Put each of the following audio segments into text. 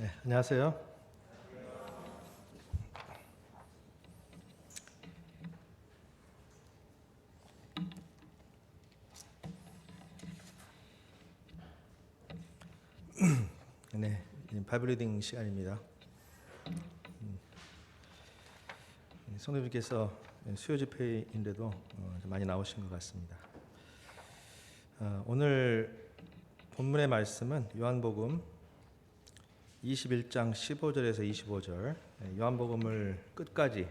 네, 안녕하세요. 네, 바이블 리딩 시간입니다. 성도님께서 수요 집회인데도 많이 나오신 것 같습니다. 오늘 본문의 말씀은 요한복음 21장 15절에서 25절, 요한복음을 끝까지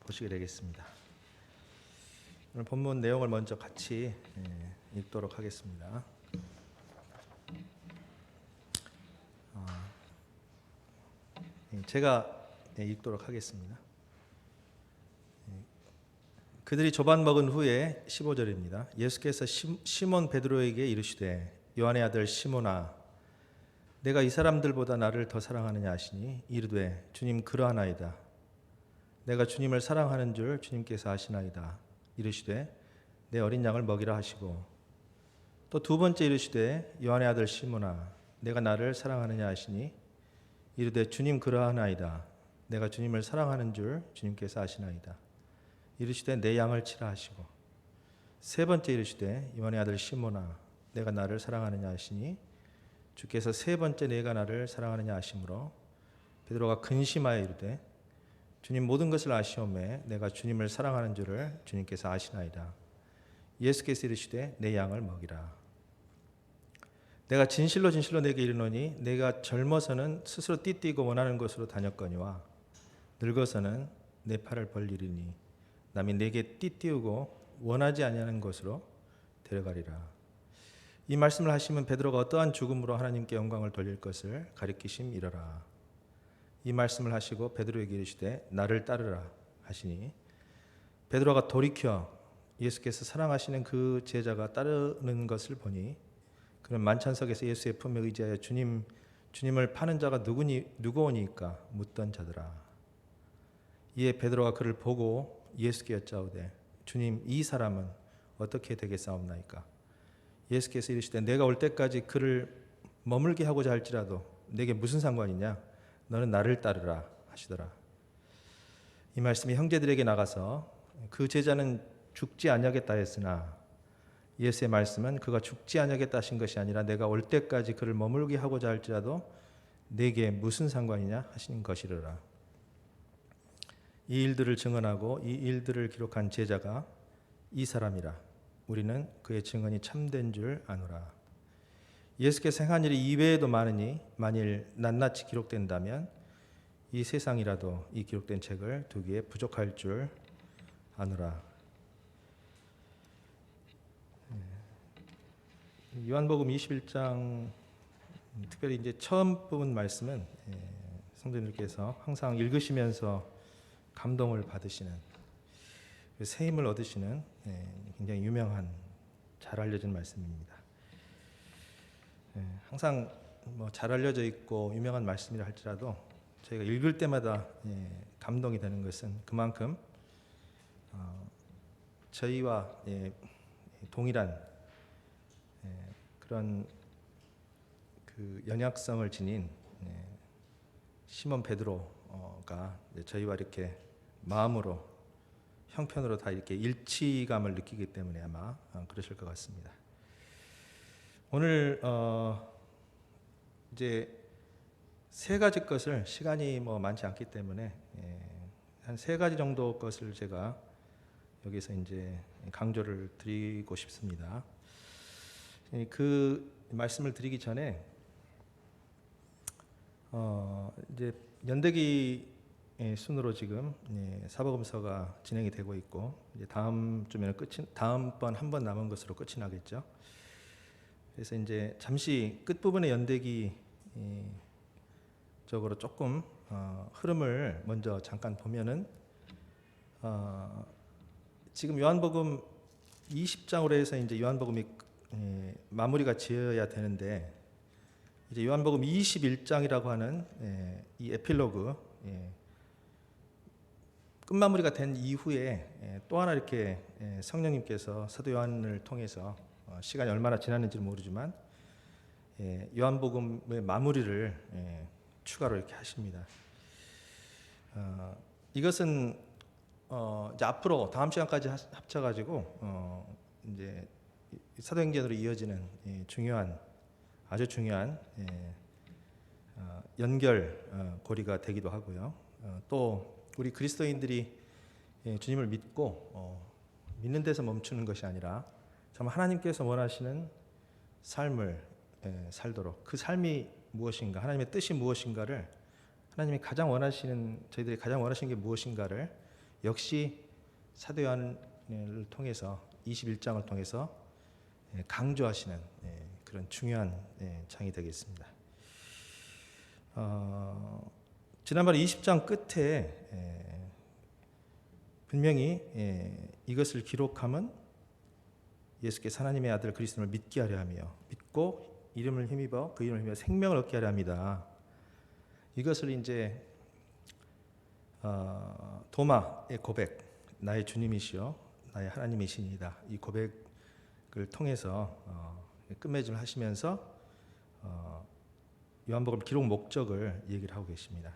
보시게 되겠습니다. 오늘 본문 내용을 먼저 같이 읽도록 하겠습니다. 제가 읽도록 하겠습니다. 그들이 조반 먹은 후에 15절입니다. 예수께서 시몬 베드로에게 이르시되 요한의 아들 시몬아 내가 이 사람들보다 나를 더 사랑하느냐 하시니 이르되 주님 그러하나이다. 내가 주님을 사랑하는 줄 주님께서 아시나이다. 이르시되 내 어린 양을 먹이라 하시고 또 두 번째 이르시되 요한의 아들 시몬아 내가 나를 사랑하느냐 하시니 이르되 주님 그러하나이다. 내가 주님을 사랑하는 줄 주님께서 아시나이다. 이르시되 내 양을 치라 하시고 세 번째 이르시되 요한의 아들 시몬아 내가 나를 사랑하느냐 하시니 주께서 세 번째 내가 나를 사랑하느냐 하시므로 베드로가 근심하여 이르되 주님 모든 것을 아시오매 내가 주님을 사랑하는 줄을 주님께서 아시나이다. 예수께서 이르시되 내 양을 먹이라. 내가 진실로 진실로 내게 이르노니 내가 젊어서는 스스로 띠띠고 원하는 곳으로 다녔거니와 늙어서는 내 팔을 벌리리니 남이 내게 띠띠우고 원하지 아니하는 곳으로 데려가리라. 이 말씀을 하시면 베드로가 어떠한 죽음으로 하나님께 영광을 돌릴 것을 가리키심이러라. 이 말씀을 하시고 베드로에게 이르시되 나를 따르라 하시니 베드로가 돌이켜 예수께서 사랑하시는 그 제자가 따르는 것을 보니 그는 만찬석에서 예수의 품에 의지하여 주님을 파는 자가 누구오니까 묻던 자더라. 이에 베드로가 그를 보고 예수께 여짜오되 주님 이 사람은 어떻게 되겠사옵나이까? 예수께서 이르시되 내가 올 때까지 그를 머물게 하고자 할지라도 내게 무슨 상관이냐? 너는 나를 따르라 하시더라. 이 말씀이 형제들에게 나가서 그 제자는 죽지 아니하겠다 했으나 예수의 말씀은 그가 죽지 아니하겠다 하신 것이 아니라 내가 올 때까지 그를 머물게 하고자 할지라도 내게 무슨 상관이냐 하신 것이로라. 이 일들을 증언하고 이 일들을 기록한 제자가 이 사람이라. 우리는 그의 증언이 참된 줄 아노라. 예수께서 행한 일이 이외에도 많으니 만일 낱낱이 기록된다면 이 세상이라도 이 기록된 책을 두기에 부족할 줄 아노라. 요한복음 21장 특별히 이제 처음 부분 말씀은 성도님들께서 항상 읽으시면서 감동을 받으시는 새 힘을 얻으시는 굉장히 유명한 잘 알려진 말씀입니다. 항상 잘 알려져 있고 유명한 말씀이라 할지라도 저희가 읽을 때마다 감동이 되는 것은 그만큼 저희와 동일한 그런 그 연약성을 지닌 시몬 베드로가 저희와 이렇게 마음으로 형편으로 다 이렇게 일치감을 느끼기 때문에 아마 그러실 것 같습니다. 오늘 이제 세 가지 것을 시간이 많지 않기 때문에 한 세 가지 정도 것을 제가 여기서 이제 강조를 드리고 싶습니다. 그 말씀을 드리기 전에 이제 연대기 순으로 지금 사복음서가 진행이 되고 있고 이제 다음 주면은 다음번 한 번 남은 것으로 끝이 나겠죠. 그래서 이제 잠시 끝 부분의 연대기 적으로 조금 흐름을 먼저 잠깐 보면은 지금 요한복음 20장으로 해서 이제 요한복음이 마무리가 지어야 되는데 이제 요한복음 21장이라고 하는 이 에필로그 끝마무리가 된 이후에 또 하나 이렇게 성령님께서 사도 요한을 통해서 시간이 얼마나 지났는지 모르지만 요한복음의 마무리를 추가로 이렇게 하십니다. 이것은 이제 앞으로 다음 시간까지 합쳐가지고 이제 사도행전으로 이어지는 중요한 아주 중요한 연결 고리가 되기도 하고요. 또 우리 그리스도인들이 주님을 믿고 믿는 데서 멈추는 것이 아니라 정말 하나님께서 원하시는 삶을 살도록 그 삶이 무엇인가, 하나님의 뜻이 무엇인가를 하나님이 가장 원하시는 저희들이 가장 원하시는 게 무엇인가를 역시 사도 요한을 통해서 21장을 통해서 강조하시는 그런 중요한 장이 되겠습니다. 지난번 20장 끝에 분명히 이것을 기록함은 예수께서 하나님의 아들 그리스도를 믿게 하려 하며 믿고 이름을 힘입어 그 이름을 힘입어 생명을 얻게 하려 합니다. 이것을 이제 도마의 고백, 나의 주님이시여 나의 하나님이시니이다. 이 고백을 통해서 끝맺음을 하시면서 요한복음 기록 목적을 얘기를 하고 계십니다.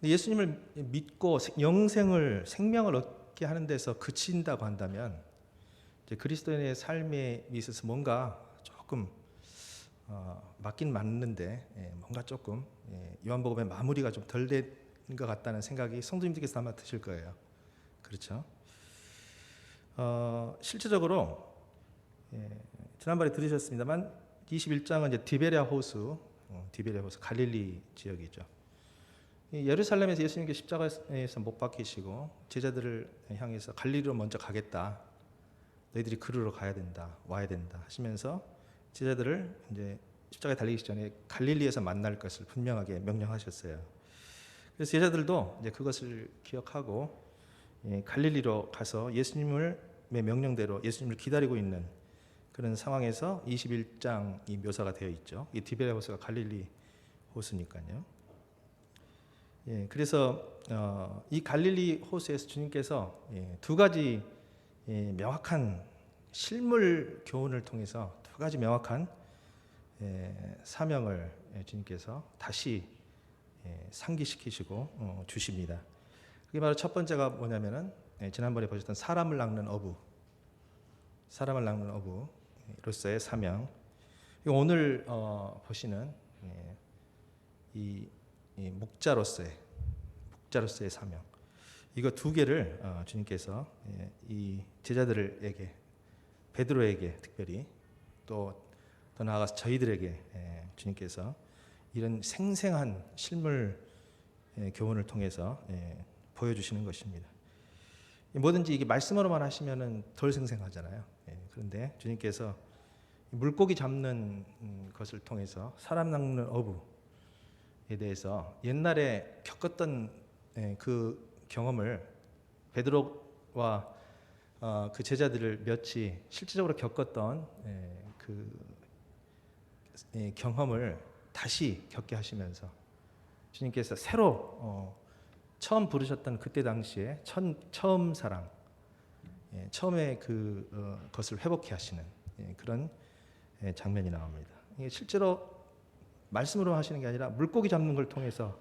예수님을 믿고 생명을 얻게 하는 데서 그친다고 한다면 이제 그리스도인의 삶에 있어서 뭔가 조금 맞긴 맞는데 뭔가 조금 요한복음의 마무리가 좀 덜 된 것 같다는 생각이 성도님들께서 아마 드실 거예요. 그렇죠? 실제적으로 지난번에 들으셨습니다만 21장은 이제 디베랴 호수 갈릴리 지역이죠. 예루살렘에서 예수님께 십자가에서 못 박히시고 제자들을 향해서 갈릴리로 먼저 가겠다. 너희들이 그리로 가야 된다. 와야 된다 하시면서 제자들을 이제 십자가에 달리기 전에 갈릴리에서 만날 것을 분명하게 명령하셨어요. 그래서 제자들도 이제 그것을 기억하고 갈릴리로 가서 예수님의 명령대로 예수님을 기다리고 있는 그런 상황에서 21장이 묘사가 되어 있죠. 이 디베랴 호수가 갈릴리 호수니까요. 그래서 이 갈릴리 호수에서 주님께서 두 가지 명확한 실물 교훈을 통해서 두 가지 명확한 사명을 주님께서 다시 상기시키시고 주십니다. 그게 바로 첫 번째가 뭐냐면은 지난번에 보셨던 사람을 낚는 어부로서의 사명. 오늘 보시는 이 목자로서의 사명. 이거 두 개를 주님께서 이 제자들에게 베드로에게 특별히 또 더 나아가서 저희들에게 주님께서 이런 생생한 실물 교훈을 통해서 보여주시는 것입니다. 뭐든지 이게 말씀으로만 하시면은 덜 생생하잖아요. 그런데 주님께서 물고기 잡는 것을 통해서 사람 낚는 어부에 대해서 옛날에 겪었던 그 경험을 베드로와 그 제자들을 몇이 실질적으로 겪었던 그 경험을 다시 겪게 하시면서 주님께서 새로 처음 부르셨던 그때 당시에 처음 사랑, 처음에 그것을 회복해 하시는 그런 장면이 나옵니다. 이게 실제로 말씀으로 하시는 게 아니라 물고기 잡는 걸 통해서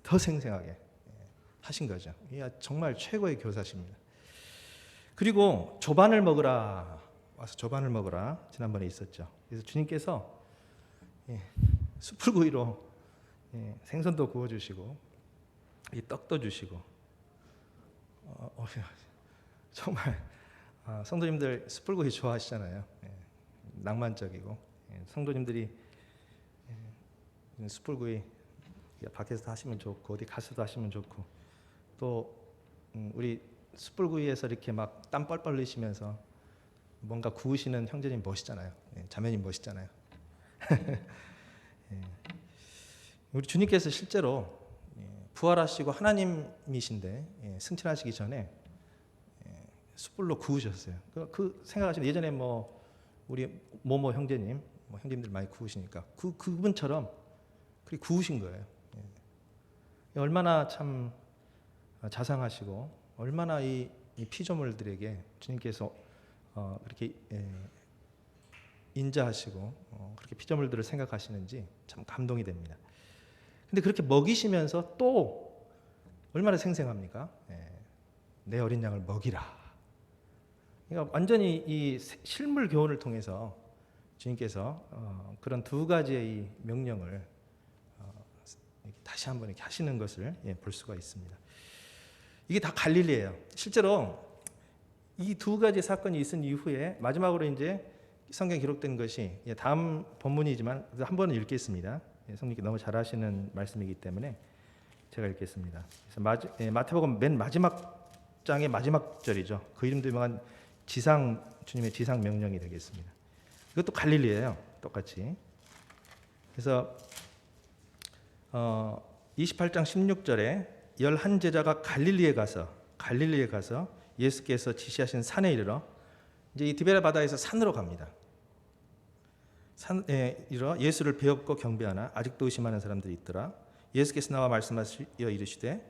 더 생생하게 하신 거죠. 이게 정말 최고의 교사십니다. 그리고 조반을 먹으라 와서 조반을 먹으라 지난번에 있었죠. 그래서 주님께서 숯불구이로 생선도 구워주시고 이 떡도 주시고 정말 성도님들 숯불구이 좋아하시잖아요. 낭만적이고 성도님들이 숯불구이 밖에서 하시면 좋고 어디 가서도 하시면 좋고 또 우리 숯불구이에서 이렇게 막 땀 뻘뻘 흘리시면서 뭔가 구우시는 형제님 멋있잖아요. 자매님 멋있잖아요. 우리 주님께서 실제로 부활하시고 하나님이신데 승천하시기 전에 숯불로 구우셨어요. 그 생각하시는 예전에 뭐 우리 모모 형제님, 형제님들 많이 구우시니까 그분처럼 그렇게 구우신 거예요. 얼마나 참 자상하시고 얼마나 이 피조물들에게 주님께서 그렇게 인자하시고 그렇게 피조물들을 생각하시는지 참 감동이 됩니다. 근데 그렇게 먹이시면서 또 얼마나 생생합니까? 내 어린 양을 먹이라. 그러니까 완전히 이 실물 교훈을 통해서 주님께서 그런 두 가지의 이 명령을 다시 한번 이렇게 하시는 것을 볼 수가 있습니다. 이게 다 갈릴리예요. 실제로 이 두 가지 사건이 있은 이후에 마지막으로 이제 성경에 기록된 것이 다음 본문이지만 한 번은 읽겠습니다. 성령님께 너무 잘하시는 말씀이기 때문에 제가 읽겠습니다. 그래서 마태복음 맨 마지막 장의 마지막 절이죠. 그 이름도 유명한 주님의 지상 명령이 되겠습니다. 이것도 갈릴리예요. 똑같이. 그래서 28장 16절에 11제자가 갈릴리에 가서 예수께서 지시하신 산에 이르러 이제 이 디베라 바다에서 산으로 갑니다. 산에 이르러 예수를 배웠고 경배하나 아직도 의심하는 사람들이 있더라. 예수께서 나와 말씀하시어 이르시되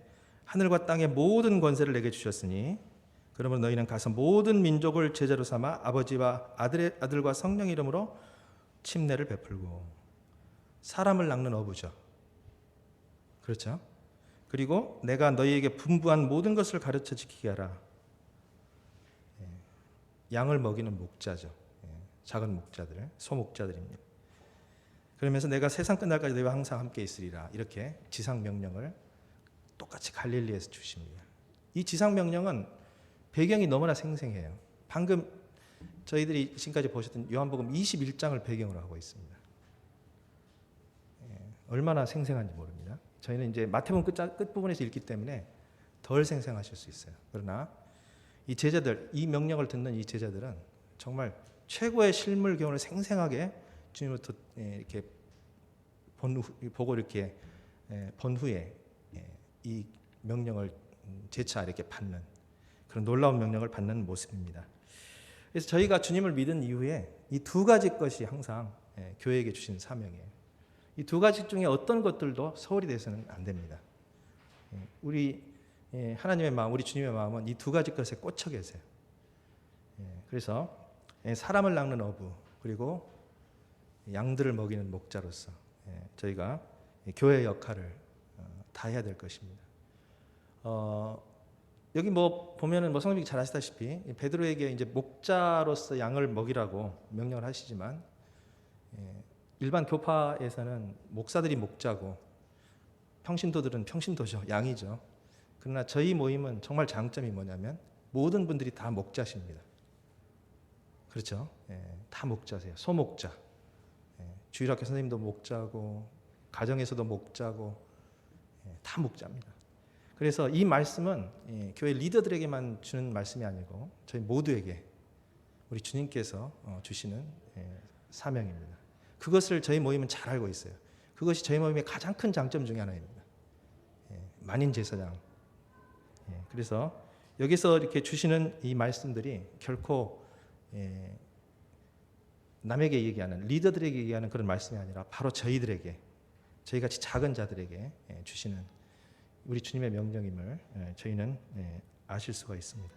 하늘과 땅의 모든 권세를 내게 주셨으니 그러므로 너희는 가서 모든 민족을 제자로 삼아 아버지와 아들과 성령 이름으로 침례를 베풀고. 사람을 낚는 어부죠. 그렇죠? 그리고 내가 너희에게 분부한 모든 것을 가르쳐 지키게 하라. 양을 먹이는 목자죠. 작은 목자들, 소목자들입니다. 그러면서 내가 세상 끝날까지 너희와 항상 함께 있으리라. 이렇게 지상 명령을 똑같이 갈릴리에서 주십니다. 이 지상 명령은 배경이 너무나 생생해요. 방금 저희들이 지금까지 보셨던 요한복음 21장을 배경으로 하고 있습니다. 얼마나 생생한지 모릅니다. 저희는 이제 마태복음 끝부분에서 읽기 때문에 덜 생생하실 수 있어요. 그러나 이 제자들, 이 명령을 듣는 이 제자들은 정말 최고의 실물 교훈을 생생하게 주님으로부터 이렇게 보고 이렇게 본 후에 이 명령을 재차 이렇게 받는 그런 놀라운 명령을 받는 모습입니다. 그래서 저희가 주님을 믿은 이후에 이 두 가지 것이 항상 교회에게 주신 사명이에요. 이 두 가지 중에 어떤 것들도 소홀히 돼서는 안 됩니다. 우리 하나님의 마음, 우리 주님의 마음은 이 두 가지 것에 꽂혀 계세요. 그래서 사람을 낚는 어부 그리고 양들을 먹이는 목자로서 저희가 교회의 역할을 다해야 될 것입니다. 여기 보면은 성령님이 잘 아시다시피 베드로에게 이제 목자로서 양을 먹이라고 명령을 하시지만 일반 교파에서는 목사들이 목자고 평신도들은 평신도죠, 양이죠. 그러나 저희 모임은 정말 장점이 뭐냐면 모든 분들이 다 목자십니다. 그렇죠? 다 목자세요. 소목자. 주일학교 선생님도 목자고 가정에서도 목자고 다 목자입니다. 그래서 이 말씀은 교회 리더들에게만 주는 말씀이 아니고 저희 모두에게 우리 주님께서 주시는 사명입니다. 그것을 저희 모임은 잘 알고 있어요. 그것이 저희 모임의 가장 큰 장점 중에 하나입니다. 만인 제사장. 그래서 여기서 이렇게 주시는 이 말씀들이 결코 남에게 얘기하는 리더들에게 얘기하는 그런 말씀이 아니라 바로 저희들에게 저희같이 작은 자들에게 주시는 우리 주님의 명령임을 저희는 아실 수가 있습니다.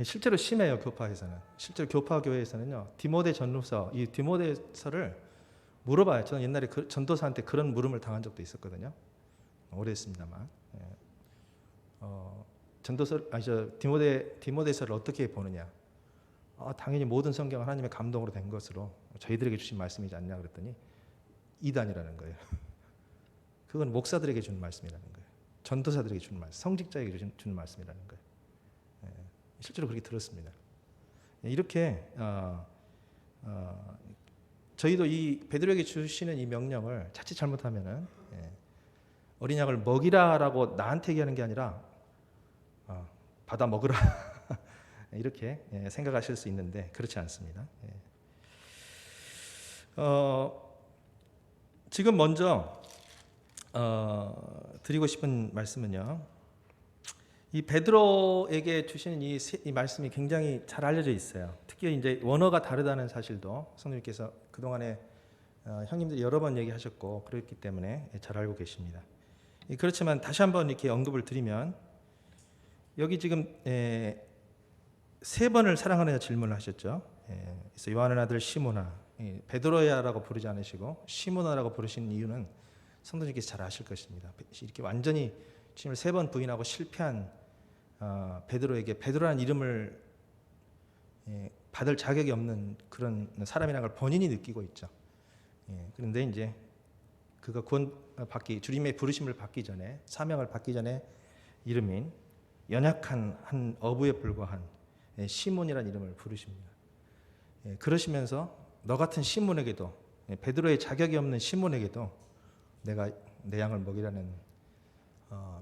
실제로 심해요. 교파에서는. 실제로 교파 교회에서는요. 디모데 전후서, 이 디모데서를 물어봐요. 저는 옛날에 전도사한테 그런 물음을 당한 적도 있었거든요. 오래됐습니다만. 디모데서를 어떻게 보느냐? 당연히 모든 성경은 하나님의 감동으로 된 것으로 저희들에게 주신 말씀이지 않냐 그랬더니 이단이라는 거예요. 그건 목사들에게 주는 말씀이라는 거예요. 전도사들에게 주는 말씀, 성직자에게 주는 말씀이라는 거예요. 실제로 그렇게 들었습니다. 이렇게 저희도 이 베드로에게 주시는 이 명령을 자칫 잘못하면은 어린 양을 먹이라라고 나한테 얘기하는 게 아니라 받아 먹으라 이렇게 생각하실 수 있는데 그렇지 않습니다. 지금 먼저 드리고 싶은 말씀은요. 이 베드로에게 주시는 이 말씀이 굉장히 잘 알려져 있어요. 특히 이제 원어가 다르다는 사실도 성령님께서 그동안에 형님들이 여러 번 얘기하셨고 그랬기 때문에 잘 알고 계십니다. 그렇지만 다시 한번 이렇게 언급을 드리면 여기 지금 세 번을 사랑하느냐 질문을 하셨죠. 그래서 요한의 아들 시모나, 베드로야라고 부르지 않으시고 시모나라고 부르신 이유는 성도님께서 잘 아실 것입니다. 이렇게 완전히 주님을 3번 부인하고 실패한 베드로에게 베드로라는 이름을 받을 자격이 없는 그런 사람이라는 걸 본인이 느끼고 있죠. 그런데 이제 그가 구원받기, 주님의 부르심을 받기 전에, 사명을 받기 전에 이름인 연약한 한 어부에 불과한 시몬이라는 이름을 부르십니다. 그러시면서 너 같은 시몬에게도, 베드로의 자격이 없는 시몬에게도 내가 내 양을 먹이라는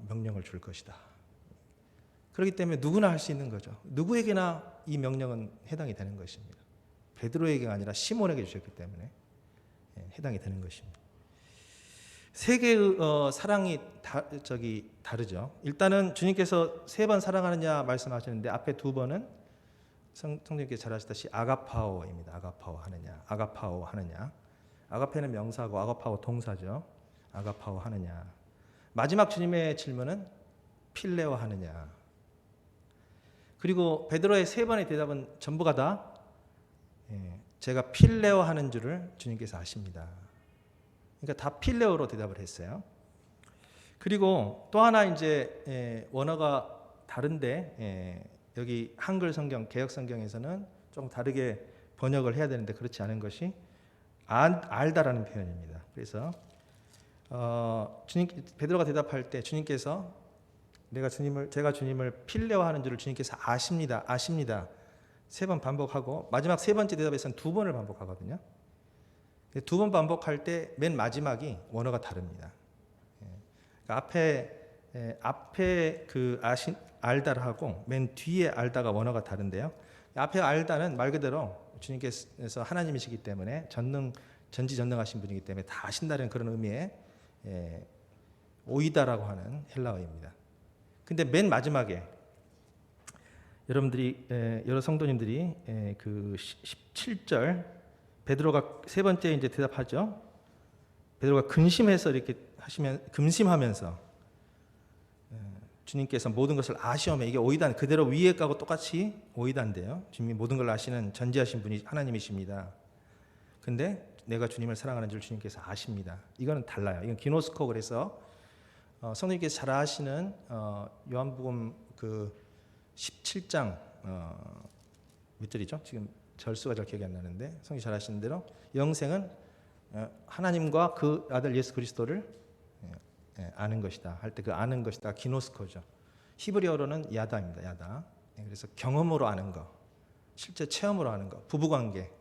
명령을 줄 것이다. 그렇기 때문에 누구나 할 수 있는 거죠. 누구에게나 이 명령은 해당이 되는 것입니다. 베드로에게가 아니라 시몬에게 주셨기 때문에 해당이 되는 것입니다. 세 개의 사랑이 다르죠. 일단은 주님께서 3번 사랑하느냐 말씀하시는데 앞에 2번은 성령님께서 잘 아시다시피 아가파오입니다. 아가파오 하느냐, 아가파오 하느냐. 아가페는 명사고 아가파오 동사죠. 아가파오 하느냐. 마지막 주님의 질문은 필레오 하느냐. 그리고 베드로의 3번의 대답은 전부가 다 제가 필레오 하는 줄을 주님께서 아십니다. 그러니까 다 필레오로 대답을 했어요. 그리고 또 하나 이제 원어가 다른데 여기 한글 성경, 개역 성경에서는 좀 다르게 번역을 해야 되는데 그렇지 않은 것이 알다라는 표현입니다. 그래서 베드로가 대답할 때 주님께서 제가 주님을 필레오하는 줄을 주님께서 아십니다. 3번 반복하고 마지막 3번째 대답에서는 2번을 반복하거든요. 2번 반복할 때 맨 마지막이 원어가 다릅니다. 앞에 그 알다하고 맨 뒤에 알다가 원어가 다른데요. 앞에 알다는 말 그대로 주님께서 하나님이시기 때문에 전지전능하신 분이기 때문에 다 아신다는 그런 의미의 오이다라고 하는 헬라어입니다. 근데 맨 마지막에 여러 성도님들이 그 17절 베드로가 3번째 이제 대답하죠. 베드로가 근심해서 이렇게 금심하면서 주님께서 모든 것을 아시오매, 이게 오이단 그대로 위에 가고 똑같이 오이단인데요. 주님이 모든 걸 아시는 전지하신 분이 하나님이십니다. 근데 내가 주님을 사랑하는 줄 주님께서 아십니다. 이거는 달라요. 이건 기노스코. 그래서 성령님께서 잘 아시는 요한복음 그 17장 몇 절이죠? 지금 절수가 잘 기억이 안 나는데 성령이 잘 아시는 대로 영생은 하나님과 그 아들 예수 그리스도를 아는 것이다 할 때 그 아는 것이다 기노스코죠. 히브리어로는 야다입니다. 야다. 그래서 경험으로 아는 거, 실제 체험으로 아는 거, 부부관계,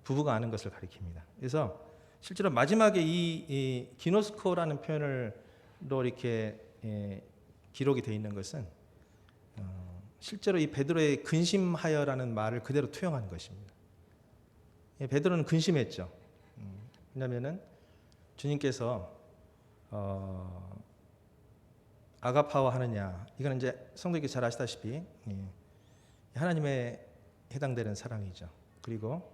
부부가 아는 것을 가리킵니다. 그래서 실제로 마지막에 이 기노스코라는 표현으로 이렇게 기록이 되어 있는 것은 실제로 이 베드로의 근심하여라는 말을 그대로 투영한 것입니다. 베드로는 근심했죠. 왜냐하면은 주님께서 아가파와 하느냐, 이거는 이제 성도님께서 잘 아시다시피 하나님에 해당되는 사랑이죠. 그리고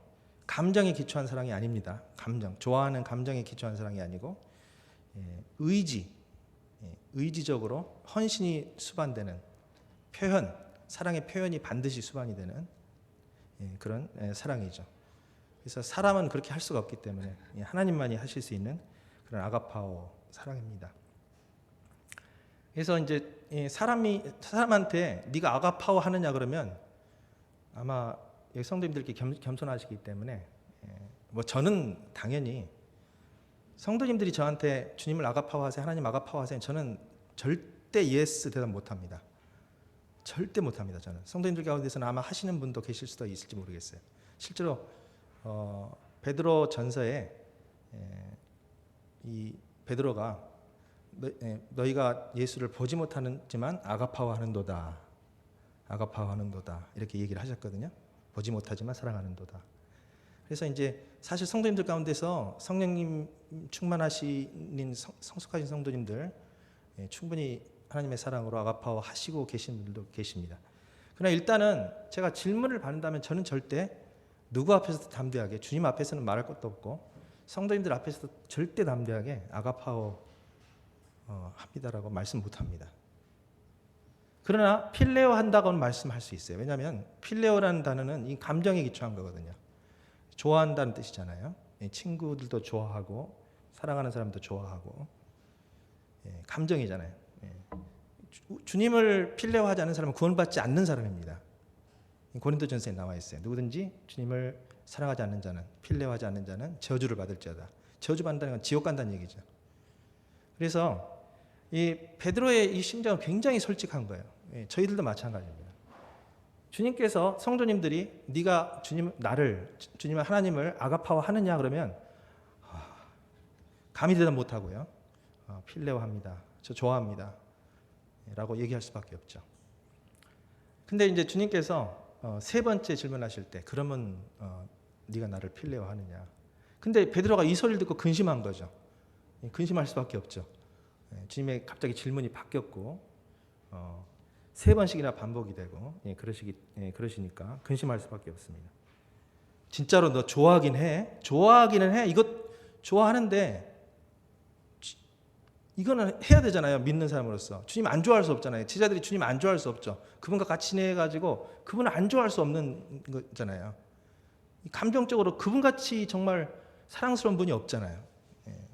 감정에 기초한 사랑이 아닙니다. 좋아하는 감정에 기초한 사랑이 아니고 의지적으로 헌신이 수반되는 표현, 사랑의 표현이 반드시 수반이 되는 그런 사랑이죠. 그래서 사람은 그렇게 할 수가 없기 때문에 하나님만이 하실 수 있는 그런 아가파오 사랑입니다. 그래서 이제 사람한테 네가 아가파오 하느냐 그러면 아마 성도님들께 겸손하시기 때문에 뭐 저는 당연히 성도님들이 저한테 주님을 아가파오 하세요, 하나님 아가파오 하세요, 저는 절대 예스 대답 못합니다. 절대 못합니다. 저는 성도님들 가운데서는 아마 하시는 분도 계실 수도 있을지 모르겠어요. 실제로 베드로 전서에 이 베드로가 너희가 예수를 보지 못하지만 아가파오하는도다, 아가파오하는도다 이렇게 얘기를 하셨거든요. 보지 못하지만 사랑하는도다. 그래서 이제 사실 성도님들 가운데서 성령님 충만하신 성숙하신 성도님들 충분히 하나님의 사랑으로 아가파오 하시고 계신 분들도 계십니다. 그러나 일단은 제가 질문을 받는다면 저는 절대 누구 앞에서도 담대하게, 주님 앞에서는 말할 것도 없고 성도님들 앞에서도 절대 담대하게 아가파오 합니다라고 말씀 못합니다. 그러나 필레오 한다고는 말씀할 수 있어요. 왜냐하면 필레오라는 단어는 이 감정에 기초한 거거든요. 좋아한다는 뜻이잖아요. 친구들도 좋아하고 사랑하는 사람도 좋아하고 감정이잖아요. 주님을 필레오하지 않는 사람은 구원받지 않는 사람입니다. 고린도전서에 나와 있어요. 누구든지 주님을 사랑하지 않는 자는, 필레오하지 않는 자는 저주를 받을지어다. 저주받는다는 건 지옥 간다는 얘기죠. 그래서 이 베드로의 이 심정은 굉장히 솔직한 거예요. 저희들도 마찬가지입니다. 주님께서 성도님들이 네가 주님 하나님을 아가파워하느냐 그러면 감히 대답 못하고요. 필레오합니다. 저 좋아합니다. 라고 얘기할 수밖에 없죠. 근데 이제 주님께서 세 번째 질문하실 때 그러면 네가 나를 필레오하느냐. 근데 베드로가 이 소리를 듣고 근심한 거죠. 근심할 수밖에 없죠. 주님의 갑자기 질문이 바뀌었고 세 번씩이나 반복이 되고 그러시니까 근심할 수밖에 없습니다. 진짜로 너 좋아하긴 해? 좋아하기는 해? 이거 좋아하는데 이거는 해야 되잖아요. 믿는 사람으로서. 주님 안 좋아할 수 없잖아요. 제자들이 주님 안 좋아할 수 없죠. 그분과 같이 지내가지고 그분을 안 좋아할 수 없는 거잖아요. 감정적으로 그분같이 정말 사랑스러운 분이 없잖아요.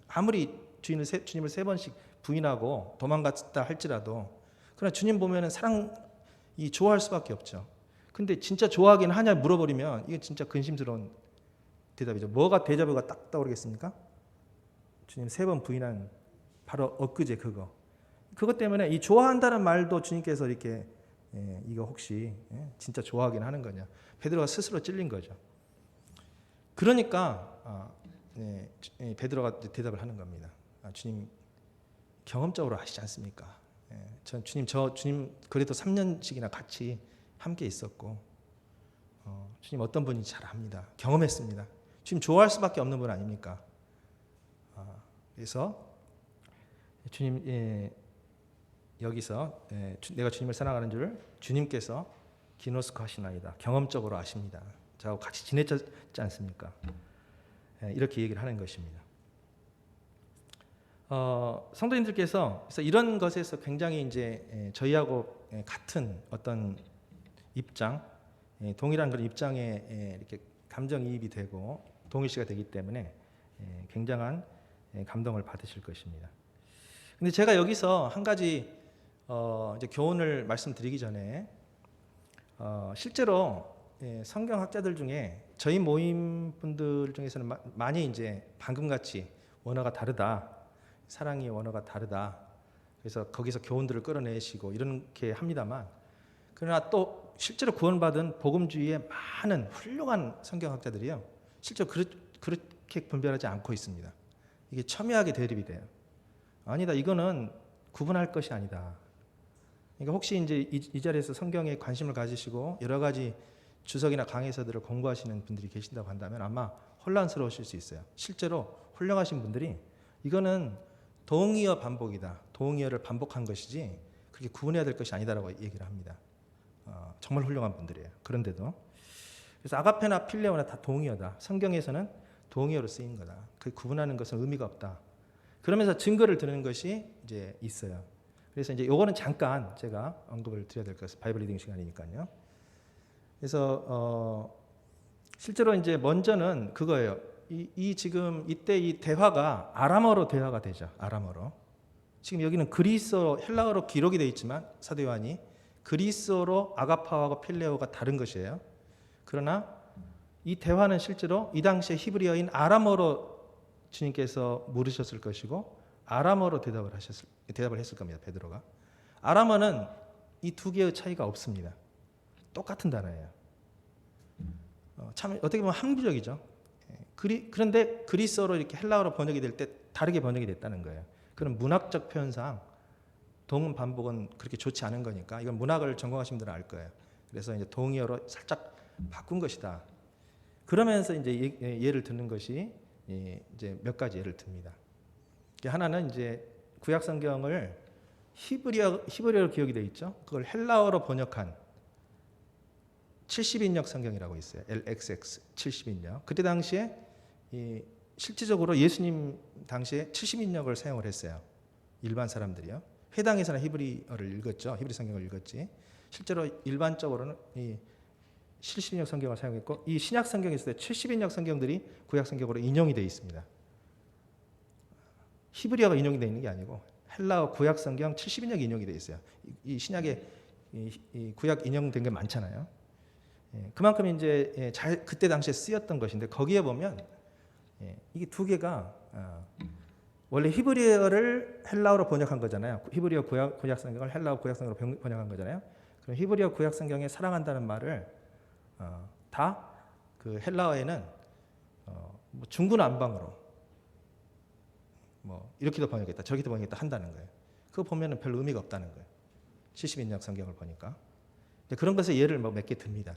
아무리 주님을 세 번씩 부인하고 도망갔다 할지라도 그러나 주님 보면은 좋아할 수밖에 없죠. 근데 진짜 좋아하긴 하냐 물어버리면 이게 진짜 근심스러운 대답이죠. 뭐가 데자뷰가 딱 떠오르겠습니까? 주님 세 번 부인한 바로 엊그제 그것 때문에 이 좋아한다는 말도 주님께서 이렇게 이거 혹시 진짜 좋아하긴 하는 거냐. 베드로가 스스로 찔린 거죠. 그러니까 베드로가 대답을 하는 겁니다. 주님 경험적으로 아시지 않습니까? 주님 그래도 3년씩이나 같이 함께 있었고 주님 어떤 분인지 잘 압니다. 경험했습니다. 주님 좋아할 수밖에 없는 분 아닙니까? 그래서 주님 여기서 내가 주님을 사랑하는 줄 주님께서 기노스코 하시나이다. 경험적으로 아십니다. 저하고 같이 지냈지 않습니까? 이렇게 얘기를 하는 것입니다. 성도님들께서 이런 것에서 굉장히 이제 저희하고 같은 어떤 입장, 동일한 그런 입장에 이렇게 감정이입이 되고 동일시가 되기 때문에 굉장한 감동을 받으실 것입니다. 근데 제가 여기서 한 가지 이제 교훈을 말씀드리기 전에 실제로 성경학자들 중에 저희 모임 분들 중에서는 많이 이제 방금같이 원어가 다르다, 사랑의 원어가 다르다, 그래서 거기서 교훈들을 끌어내시고 이렇게 합니다만, 그러나 또 실제로 구원받은 복음주의의 많은 훌륭한 성경학자들이요, 실제로 그렇게 분별하지 않고 있습니다. 이게 첨예하게 대립이 돼요. 아니다, 이거는 구분할 것이 아니다. 그러니까 혹시 이제 이 자리에서 성경에 관심을 가지시고 여러 가지 주석이나 강해서들을 공부하시는 분들이 계신다고 한다면 아마 혼란스러우실 수 있어요. 실제로 훌륭하신 분들이 이거는 동의어 반복이다, 동의어를 반복한 것이지 그렇게 구분해야 될 것이 아니다라고 얘기를 합니다. 정말 훌륭한 분들이에요. 그런데도 그래서 아가페나 필레오나 다 동의어다. 성경에서는 동의어로 쓰인 거다. 그 구분하는 것은 의미가 없다. 그러면서 증거를 드는 것이 이제 있어요. 그래서 이제 요거는 잠깐 제가 언급을 드려야 될 것 같아요. 바이블 리딩 시간이니까요. 그래서 실제로 이제 먼저는 그거예요. 지금 이때 이 대화가 아람어로 대화가 되죠. 아람어로. 지금 여기는 그리스어, 헬라어로 기록이 되어 있지만 사도 요한이 그리스어로 아가파하고 필레오가 다른 것이에요. 그러나 이 대화는 실제로 이 당시에 히브리어인 아람어로 주님께서 물으셨을 것이고 아람어로 대답을 했을 겁니다. 베드로가. 아람어는 이 두 개의 차이가 없습니다. 똑같은 단어예요. 참 어떻게 보면 합리적이죠. 그런데 그리스어로 이렇게 헬라어로 번역이 될 때 다르게 번역이 됐다는 거예요. 그런 문학적 표현상 동음 반복은 그렇게 좋지 않은 거니까 이건 문학을 전공하신 분들은 알 거예요. 그래서 이제 동의어로 살짝 바꾼 것이다. 그러면서 이제 예를 듣는 것이 이제 몇 가지 예를 듭니다. 하나는 이제 구약 성경을 히브리어로 기록이 되어 있죠. 그걸 헬라어로 번역한 70인역 성경이라고 있어요. LXX 70인역. 그때 당시에 실질적으로 예수님 당시에 70인역을 사용을 했어요. 일반 사람들이요. 회당에서나 히브리어를 읽었죠. 히브리 성경을 읽었지. 실제로 일반적으로는 이 70인역 성경을 사용했고 이 신약 성경에 있을 때 70인역 성경들이 구약 성경으로 인용이 되어 있습니다. 히브리어가 인용이 되어 있는 게 아니고 헬라어 구약 성경 70인역이 인용이 되어 있어요. 이 신약에 이 구약 인용된 게 많잖아요. 그만큼 이제 잘 그때 당시에 쓰였던 것인데 거기에 보면 이게 두 개가 원래 히브리어를 헬라어로 번역한 거잖아요. 히브리어 구약 성경을 헬라어 구약 성경으로 번역한 거잖아요. 그럼 히브리어 구약 성경에 사랑한다는 말을 다 그 헬라어에는 뭐 중구난방으로 뭐 이렇게도 번역했다 저렇게도 번역했다 한다는 거예요. 그거 보면은 별 의미가 없다는 거예요. 70인역 성경을 보니까 그런 것에 예를 뭐 몇 개 듭니다.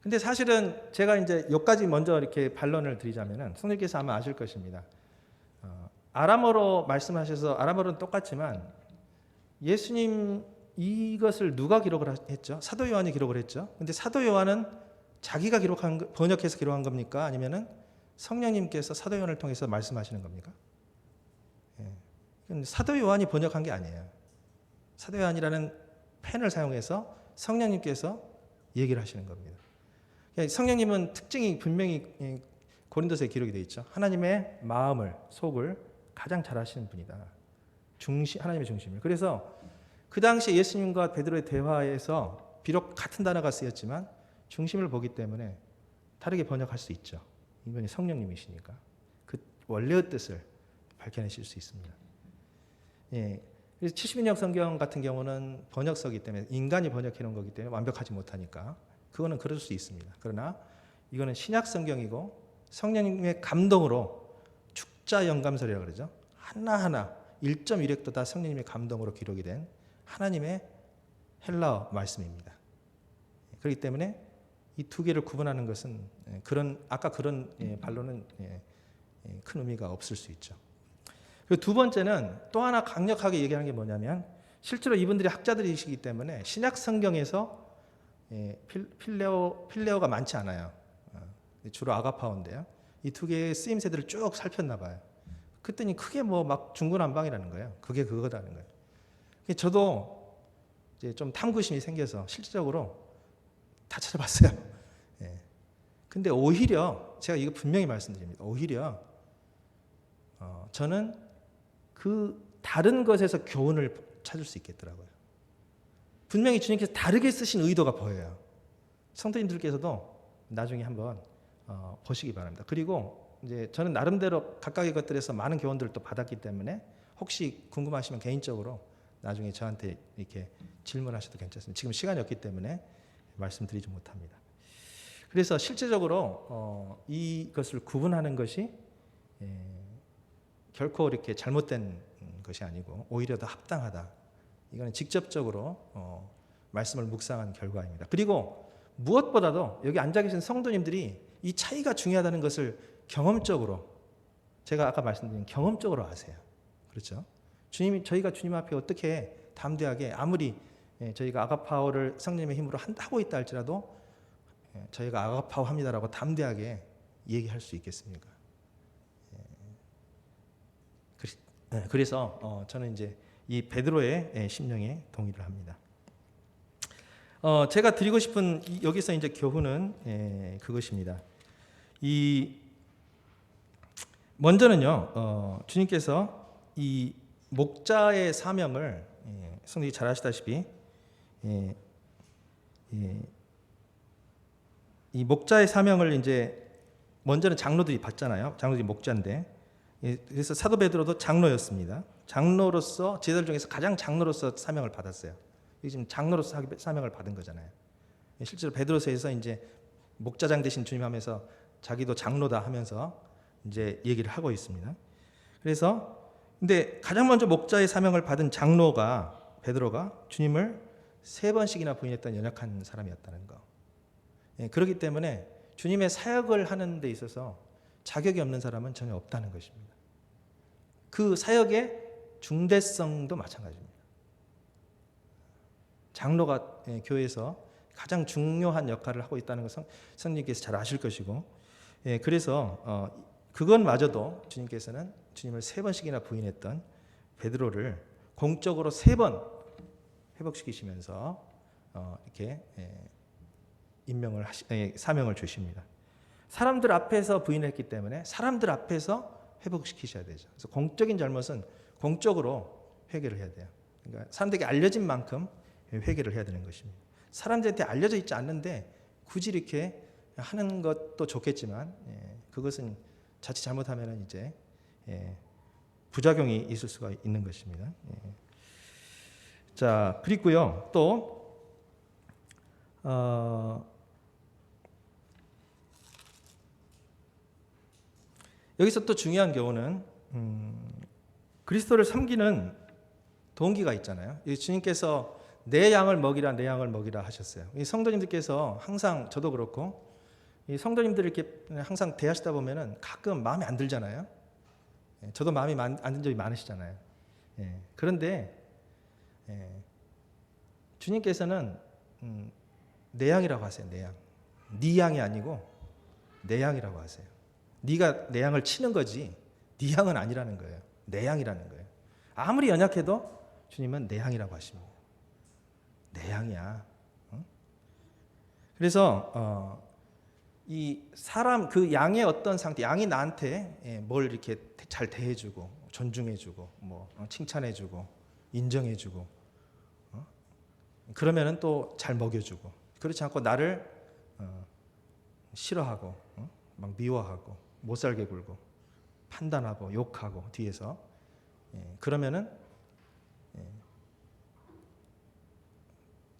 근데 사실은 제가 이제 여기까지 먼저 이렇게 반론을 드리자면은 성령께서 아마 아실 것입니다. 아람어로 말씀하셔서 아람어는 똑같지만 예수님 이것을 누가 기록을 했죠? 사도 요한이 기록을 했죠. 근데 사도 요한은 자기가 번역해서 기록한 겁니까? 아니면은 성령님께서 사도 요한을 통해서 말씀하시는 겁니까? 사도 요한이 번역한 게 아니에요. 사도 요한이라는 펜을 사용해서 성령님께서 얘기를 하시는 겁니다. 성령님은 특징이 분명히 고린도서에 기록이 되어 있죠. 하나님의 마음을, 속을 가장 잘 아시는 분이다. 하나님의 중심을. 그래서 그 당시에 예수님과 베드로의 대화에서 비록 같은 단어가 쓰였지만 중심을 보기 때문에 다르게 번역할 수 있죠. 이분이 성령님이시니까 그 원래의 뜻을 밝혀내실 수 있습니다. 그래서 70인역 성경 같은 경우는 번역서이기 때문에 인간이 번역해 놓은 거기 때문에 완벽하지 못하니까 그거는 그럴 수 있습니다. 그러나 이거는 신약 성경이고 성령님의 감동으로 축자 영감설이라고 그러죠. 하나하나 1.1획도 다 성령님의 감동으로 기록이 된 하나님의 헬라어 말씀입니다. 그렇기 때문에 이 두 개를 구분하는 것은 아까 그런 반론은 큰 의미가 없을 수 있죠. 그리고 두 번째는 또 하나 강력하게 얘기하는 게 뭐냐면 실제로 이분들이 학자들이시기 때문에 신약 성경에서 필레오가 많지 않아요. 주로 아가파오인데요. 이 두 개의 쓰임새들을 쭉 살폈나 봐요. 그랬더니 크게 뭐 막 중구난방이라는 거예요. 그게 그거다는 거예요. 저도 이제 좀 탐구심이 생겨서 실질적으로 다 찾아봤어요. 근데 오히려 제가 이거 분명히 말씀드립니다. 오히려 저는 그 다른 것에서 교훈을 찾을 수 있겠더라고요. 분명히 주님께서 다르게 쓰신 의도가 보여요. 성도님들께서도 나중에 한번 보시기 바랍니다. 그리고 이제 저는 나름대로 각각의 것들에서 많은 교훈들을 또 받았기 때문에 혹시 궁금하시면 개인적으로 나중에 저한테 이렇게 질문하셔도 괜찮습니다. 지금 시간이 없기 때문에 말씀드리지 못합니다. 그래서 실제적으로 이것을 구분하는 것이 결코 이렇게 잘못된 것이 아니고 오히려 더 합당하다. 이거는 직접적으로 말씀을 묵상한 결과입니다. 그리고 무엇보다도 여기 앉아 계신 성도님들이 이 차이가 중요하다는 것을 경험적으로 제가 아까 말씀드린 경험적으로 아세요. 그렇죠? 저희가 주님 앞에 어떻게 담대하게 아무리 저희가 아가파오를 성령님의 힘으로 하고 있다 할지라도 저희가 아가파오 합니다라고 담대하게 얘기할 수 있겠습니까? 그래서 저는 이제 이 베드로의 심령에 동의를 합니다. 제가 드리고 싶은 여기서 이제 교훈은 그것입니다. 먼저는요, 주님께서 이 목자의 사명을 성도님이 잘 아시다시피 이 목자의 사명을 이제 먼저는 장로들이 받잖아요. 장로들이 목자인데 그래서 사도 베드로도 장로였습니다. 장로로서 제자들 중에서 가장 장로로서 사명을 받았어요. 지금 장로로서 사명을 받은 거잖아요. 실제로 베드로서에서 이제 목자장 되신 주님 하면서 자기도 장로다 하면서 이제 얘기를 하고 있습니다. 그래서 근데 가장 먼저 목자의 사명을 받은 장로가 베드로가 주님을 3번씩이나 부인했던 연약한 사람이었다는 거. 그렇기 때문에 주님의 사역을 하는 데 있어서 자격이 없는 사람은 전혀 없다는 것입니다. 그 사역의 중대성도 마찬가지입니다. 장로가 교회에서 가장 중요한 역할을 하고 있다는 것은 성령님께서 잘 아실 것이고, 그래서 그것마저도 주님께서는 주님을 3번씩이나 부인했던 베드로를 공적으로 3번 회복시키시면서 이렇게 사명을 주십니다. 사람들 앞에서 부인했기 때문에 사람들 앞에서 회복시키셔야 되죠. 그래서 공적인 잘못은 공적으로 회개를 해야 돼요. 그러니까 사람들에게 알려진 만큼 회개를 해야 되는 것입니다. 사람들한테 알려져 있지 않는데 굳이 이렇게 하는 것도 좋겠지만 그것은 자칫 잘못하면 이제 부작용이 있을 수가 있는 것입니다. 자, 그리고요 또 여기서 또 중요한 경우는 그리스도를 섬기는 동기가 있잖아요. 주님께서 내 양을 먹이라 내 양을 먹이라 하셨어요. 이 성도님들께서 항상 저도 그렇고 이 성도님들 이렇게 항상 대하시다 보면은 가끔 마음에 안 들잖아요. 저도 마음에 안 든 적이 많으시잖아요. 그런데 주님께서는 내 양이라고 하세요. 내 양. 네 양이 아니고 내 양이라고 하세요. 네가 내 양을 치는 거지 네 양은 아니라는 거예요. 내 양이라는 거예요. 아무리 연약해도 주님은 내 양이라고 하십니다. 내 양이야. 그래서 이 사람 그 양의 어떤 상태, 양이 나한테 뭘 이렇게 잘 대해주고 존중해주고 뭐 칭찬해주고 인정해주고 그러면은 또 잘 먹여주고 그렇지 않고 나를 싫어하고 막 미워하고 못살게 굴고 판단하고 욕하고 뒤에서 그러면은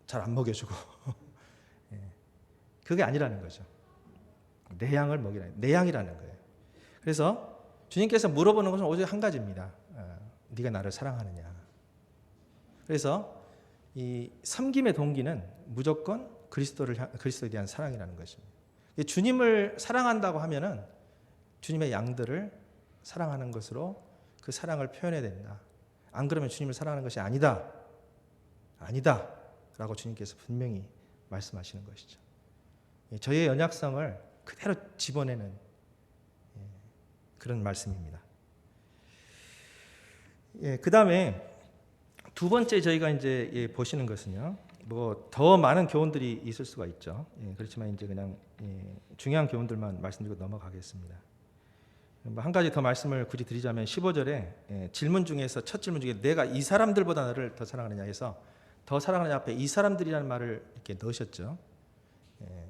잘 안 먹여주고 그게 아니라는 거죠. 내 양을 먹이라, 내 양이라는 거예요. 그래서 주님께서 물어보는 것은 오직 한 가지입니다. 네가 나를 사랑하느냐. 그래서 이 섬김의 동기는 무조건 그리스도에 대한 사랑이라는 것입니다. 주님을 사랑한다고 하면은 주님의 양들을 사랑하는 것으로 그 사랑을 표현해야 된다. 안 그러면 주님을 사랑하는 것이 아니다. 라고 주님께서 분명히 말씀하시는 것이죠. 저의 연약성을 그대로 집어내는 그런 말씀입니다. 그 다음에 두 번째 저희가 이제 보시는 것은요. 뭐 더 많은 교훈들이 있을 수가 있죠. 그렇지만 이제 그냥 중요한 교훈들만 말씀드리고 넘어가겠습니다. 한 가지 더 말씀을 굳이 드리자면 15절에 질문 중에서 첫 질문 중에 내가 이 사람들보다 너를 더 사랑하느냐 해서 더 사랑하느냐 앞에 이 사람들이라는 말을 이렇게 넣으셨죠.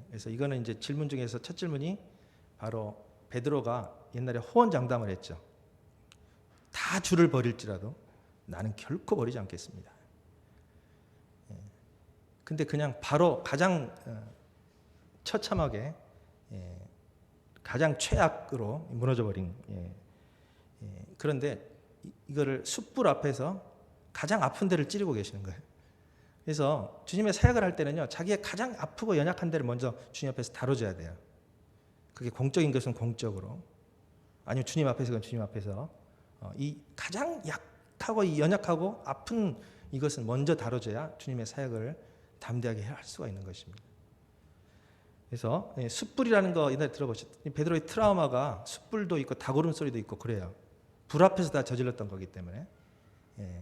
그래서 이거는 이제 질문 중에서 첫 질문이 바로 베드로가 옛날에 호언장담을 했죠. 다 주를 버릴지라도 나는 결코 버리지 않겠습니다. 근데 그냥 바로 가장 처참하게 가장 최악으로 무너져 버린 그런데 이거를 숯불 앞에서 가장 아픈 데를 찌르고 계시는 거예요. 그래서 주님의 사역을 할 때는요, 자기의 가장 아프고 연약한 데를 먼저 주님 앞에서 다뤄줘야 돼요. 그게 공적인 것은 공적으로, 아니면 주님 앞에서는 주님 앞에서 이 가장 약하고 연약하고 아픈 이것은 먼저 다뤄줘야 주님의 사역을 담대하게 할 수가 있는 것입니다. 그래서 숯불이라는 거 옛날에 들어보셨죠? 베드로의 트라우마가 숯불도 있고 닭오름 소리도 있고 그래요. 불 앞에서 다 저질렀던 거기 때문에.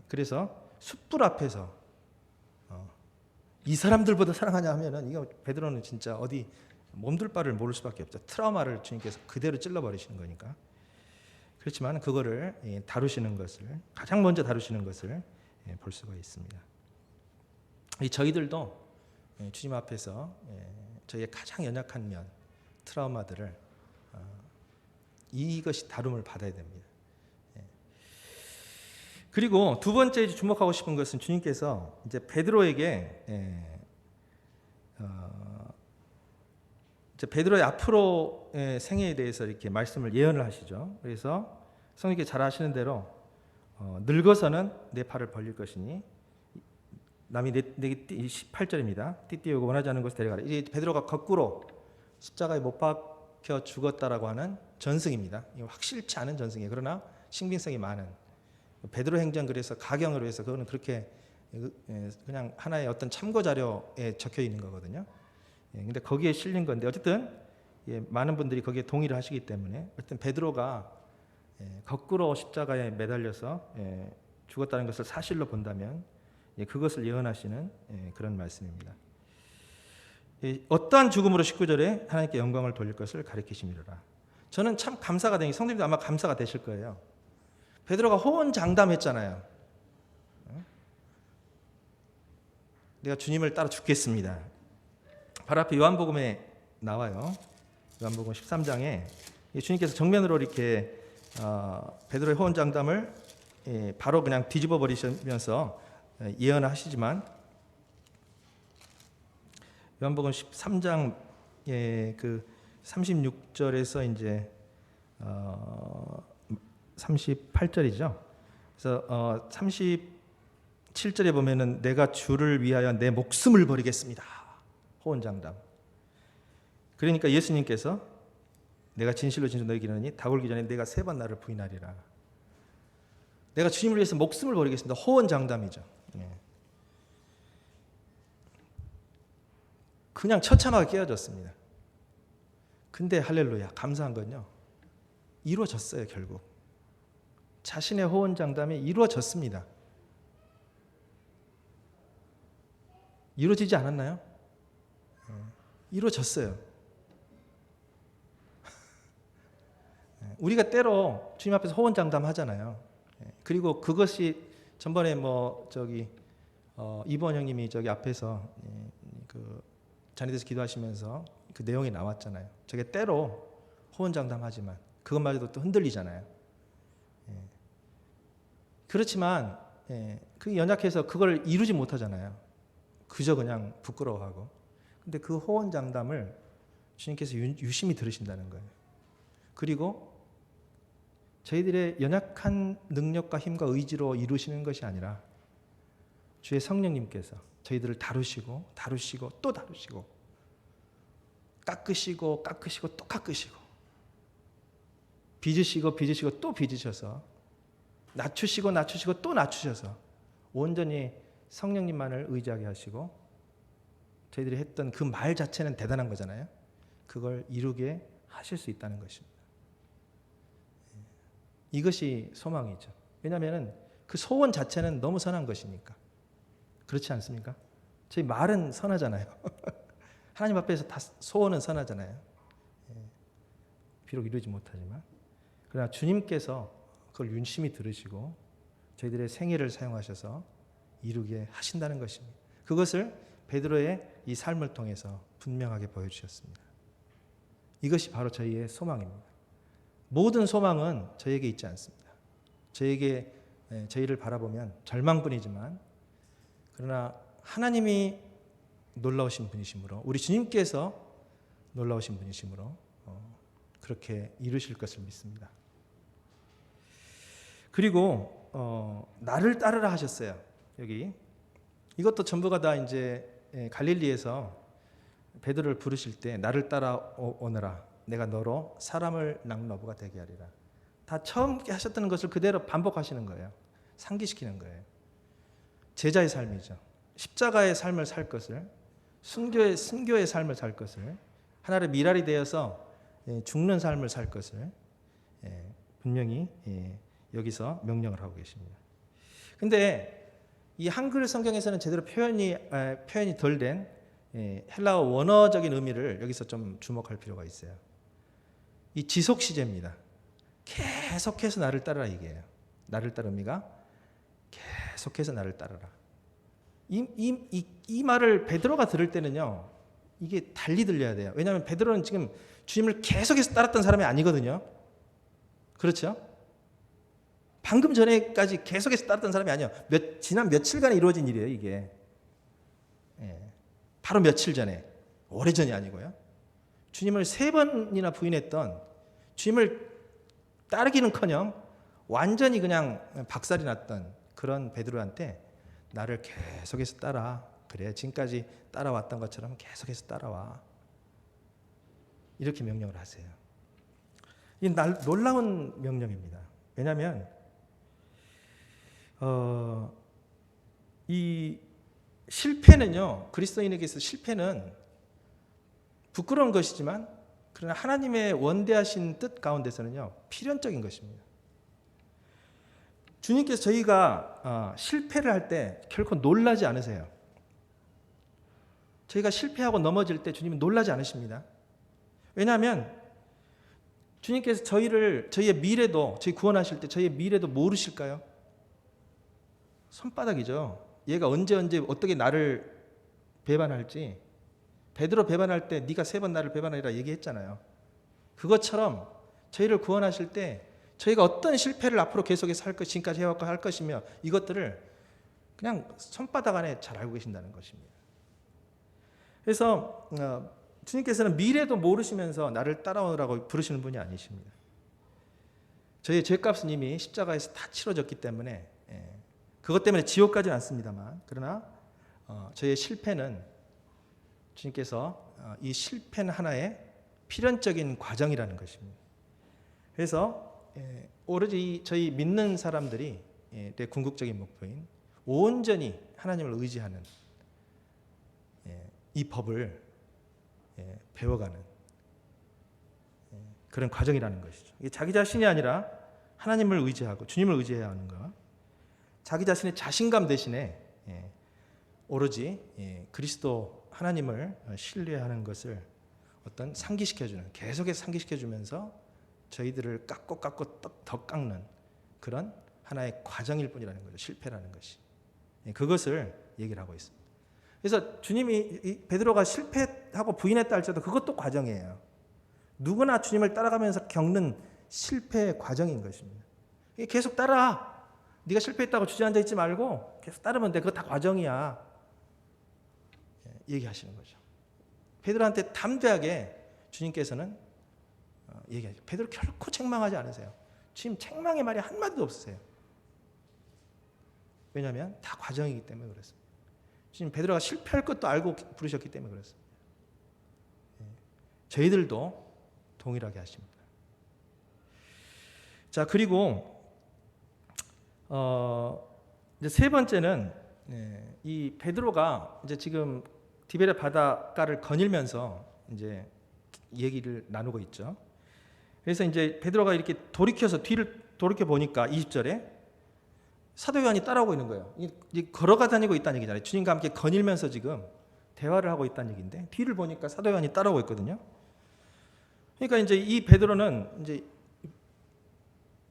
그래서 숯불 앞에서 이 사람들보다 사랑하냐 하면은 이거 베드로는 진짜 어디 몸둘 바를 모를 수밖에 없죠. 트라우마를 주님께서 그대로 찔러버리시는 거니까. 그렇지만 그거를 다루시는 것을 가장 먼저 다루시는 것을 볼 수가 있습니다. 저희들도 주님 앞에서 저희의 가장 연약한 면, 트라우마들을 이것이 다룸을 받아야 됩니다. 그리고 두 번째 주목하고 싶은 것은 주님께서 이제 베드로에게 이제 베드로의 앞으로의 생애에 대해서 이렇게 말씀을 예언을 하시죠. 그래서 성령께 잘 아시는 대로 늙어서는 내 팔을 벌릴 것이니 남이 내게 18절입니다. 띠띠우고 원하지 않는 곳에 데려가라. 이제 베드로가 거꾸로 십자가에 못 박혀 죽었다라고 하는 전승입니다. 확실치 않은 전승이에요. 그러나 신빙성이 많은 베드로 행전글에서 가경으로 해서 그거는 그렇게 그냥 하나의 어떤 참고 자료에 적혀 있는 거거든요. 근데 거기에 실린 건데 어쨌든 많은 분들이 거기에 동의를 하시기 때문에 어쨌든 베드로가 거꾸로 십자가에 매달려서 죽었다는 것을 사실로 본다면 그것을 예언하시는 그런 말씀입니다. 어떠한 죽음으로 19절에 하나님께 영광을 돌릴 것을 가리키심이로라. 저는 참 감사가 되니 성도님도 아마 감사가 되실 거예요. 베드로가 호언장담했잖아요. 내가 주님을 따라 죽겠습니다. 바로 앞에 요한복음에 나와요. 요한복음 13장에 주님께서 정면으로 이렇게 베드로의 호언장담을 바로 그냥 뒤집어 버리시면서 예언하시지만 요한복음 13장 그 36절에서 이제 38절이죠. 그래서 37절에 보면은 내가 주를 위하여 내 목숨을 버리겠습니다. 호언장담. 그러니까 예수님께서 내가 진실로 진실로 너에게 이르노니 닭 울기 전에 내가 3번 나를 부인하리라. 내가 주님을 위해서 목숨을 버리겠습니다. 호언장담이죠. 그냥 처참하게 깨어졌습니다. 근데 할렐루야, 감사한 건요, 이루어졌어요. 결국 자신의 호언장담이 이루어졌습니다. 이루어지지 않았나요? 이루어졌어요. 우리가 때로 주님 앞에서 호언장담 하잖아요. 그리고 그것이 전번에 이번 형님이 저기 앞에서 그 자녀들에서 기도하시면서 그 내용이 나왔잖아요. 저게 때로 호언장담하지만 그것마저도 또 흔들리잖아요. 그렇지만 그 연약해서 그걸 이루지 못하잖아요. 그저 그냥 부끄러워하고. 근데 그 호언장담을 주님께서 유심히 들으신다는 거예요. 그리고 저희들의 연약한 능력과 힘과 의지로 이루시는 것이 아니라 주의 성령님께서 저희들을 다루시고 또 다루시고 깎으시고 또 깎으시고 빚으시고 또 빚으셔서 낮추시고 또 낮추셔서 온전히 성령님만을 의지하게 하시고 저희들이 했던 그 말 자체는 대단한 거잖아요. 그걸 이루게 하실 수 있다는 것입니다. 이것이 소망이죠. 왜냐하면 그 소원 자체는 너무 선한 것이니까. 그렇지 않습니까? 저희 말은 선하잖아요. 하나님 앞에서 다 소원은 선하잖아요. 비록 이루지 못하지만. 그러나 주님께서 그걸 유심히 들으시고 저희들의 생애를 사용하셔서 이루게 하신다는 것입니다. 그것을 베드로의 이 삶을 통해서 분명하게 보여주셨습니다. 이것이 바로 저희의 소망입니다. 모든 소망은 저에게 있지 않습니다. 저희를 바라보면 절망뿐이지만 그러나 하나님이 놀라우신 분이시므로 우리 주님께서 놀라우신 분이시므로 그렇게 이루실 것을 믿습니다. 그리고 나를 따르라 하셨어요. 여기 이것도 전부가 다 이제 갈릴리에서 베드로를 부르실 때 나를 따라오너라. 내가 너로 사람을 낚는 어부가 되게 하리라. 다 처음 하셨던 것을 그대로 반복하시는 거예요. 상기시키는 거예요. 제자의 삶이죠. 십자가의 삶을 살 것을, 순교의 삶을 살 것을, 하나의 미랄이 되어서 죽는 삶을 살 것을 분명히 여기서 명령을 하고 계십니다. 근데 이 한글 성경에서는 제대로 표현이 덜 된 헬라어 원어적인 의미를 여기서 좀 주목할 필요가 있어요. 이 지속 시제입니다. 계속해서 나를 따르라 이게요. 나를 따르는 의미가 계속해서 나를 따르라. 이 말을 베드로가 들을 때는요, 이게 달리 들려야 돼요. 왜냐하면 베드로는 지금 주님을 계속해서 따랐던 사람이 아니거든요. 그렇죠? 방금 전에까지 계속해서 따랐던 사람이 아니에요. 지난 며칠간에 이루어진 일이에요, 이게. 바로 며칠 전에, 오래전이 아니고요. 주님을 3번이나 부인했던, 주님을 따르기는커녕 완전히 그냥 박살이 났던 그런 베드로한테 나를 계속해서 따라. 그래, 지금까지 따라왔던 것처럼 계속해서 따라와. 이렇게 명령을 하세요. 이 놀라운 명령입니다. 왜냐하면 이 실패는요, 그리스도인에게서 실패는 부끄러운 것이지만 그러나 하나님의 원대하신 뜻 가운데서는요, 필연적인 것입니다. 주님께서 저희가 실패를 할 때 결코 놀라지 않으세요. 저희가 실패하고 넘어질 때 주님은 놀라지 않으십니다. 왜냐하면 주님께서 저희의 미래도, 저희 구원하실 때 저희의 미래도 모르실까요? 손바닥이죠. 얘가 언제 어떻게 나를 배반할지. 베드로 배반할 때 네가 3번 나를 배반하리라 얘기했잖아요. 그것처럼 저희를 구원하실 때 저희가 어떤 실패를 앞으로 계속해서 할 것, 지금까지 해왔고 할 것이며 이것들을 그냥 손바닥 안에 잘 알고 계신다는 것입니다. 그래서 주님께서는 미래도 모르시면서 나를 따라오라고 부르시는 분이 아니십니다. 저희의 죄값은 이미 십자가에서 다 치러졌기 때문에 그것 때문에 지옥 가진 않습니다만, 그러나 저희의 실패는 주님께서 이 실패는 하나의 필연적인 과정이라는 것입니다. 그래서 오로지 저희 믿는 사람들이 궁극적인 목표인 온전히 하나님을 의지하는 이 법을 배워가는 그런 과정이라는 것이죠. 이게 자기 자신이 아니라 하나님을 의지하고 주님을 의지해야 하는 것, 자기 자신의 자신감 대신에 오로지 그리스도 하나님을 신뢰하는 것을 어떤 상기시켜주는, 계속해서 상기시켜주면서 저희들을 깎고 더 깎는 그런 하나의 과정일 뿐이라는 거죠. 실패라는 것이. 그것을 얘기를 하고 있습니다. 그래서 주님이 베드로가 실패하고 부인했다 할지라도 그것도 과정이에요. 누구나 주님을 따라가면서 겪는 실패의 과정인 것입니다. 계속 따라. 네가 실패했다고 주저앉아 있지 말고 계속 따르면 돼. 그거 다 과정이야. 얘기하시는 거죠. 베드로한테 담대하게 주님께서는 얘기하죠. 베드로 결코 책망하지 않으세요. 지금 책망의 말이 한마디도 없으세요. 왜냐하면 다 과정이기 때문에 그렇습니다. 지금 베드로가 실패할 것도 알고 부르셨기 때문에 그렇습니다. 저희들도 동일하게 하십니다. 자, 그리고 이제 세 번째는 이 베드로가 이제 지금 디베레 바닷가를 거닐면서 이제 얘기를 나누고 있죠. 그래서 이제 베드로가 이렇게 돌이켜서 뒤를 돌이켜 보니까 20절에 사도 요한이 따라오고 있는 거예요. 걸어가 다니고 있다는 얘기잖아요. 주님과 함께 거닐면서 지금 대화를 하고 있다는 얘기인데 뒤를 보니까 사도 요한이 따라오고 있거든요. 그러니까 이제 이 베드로는 이제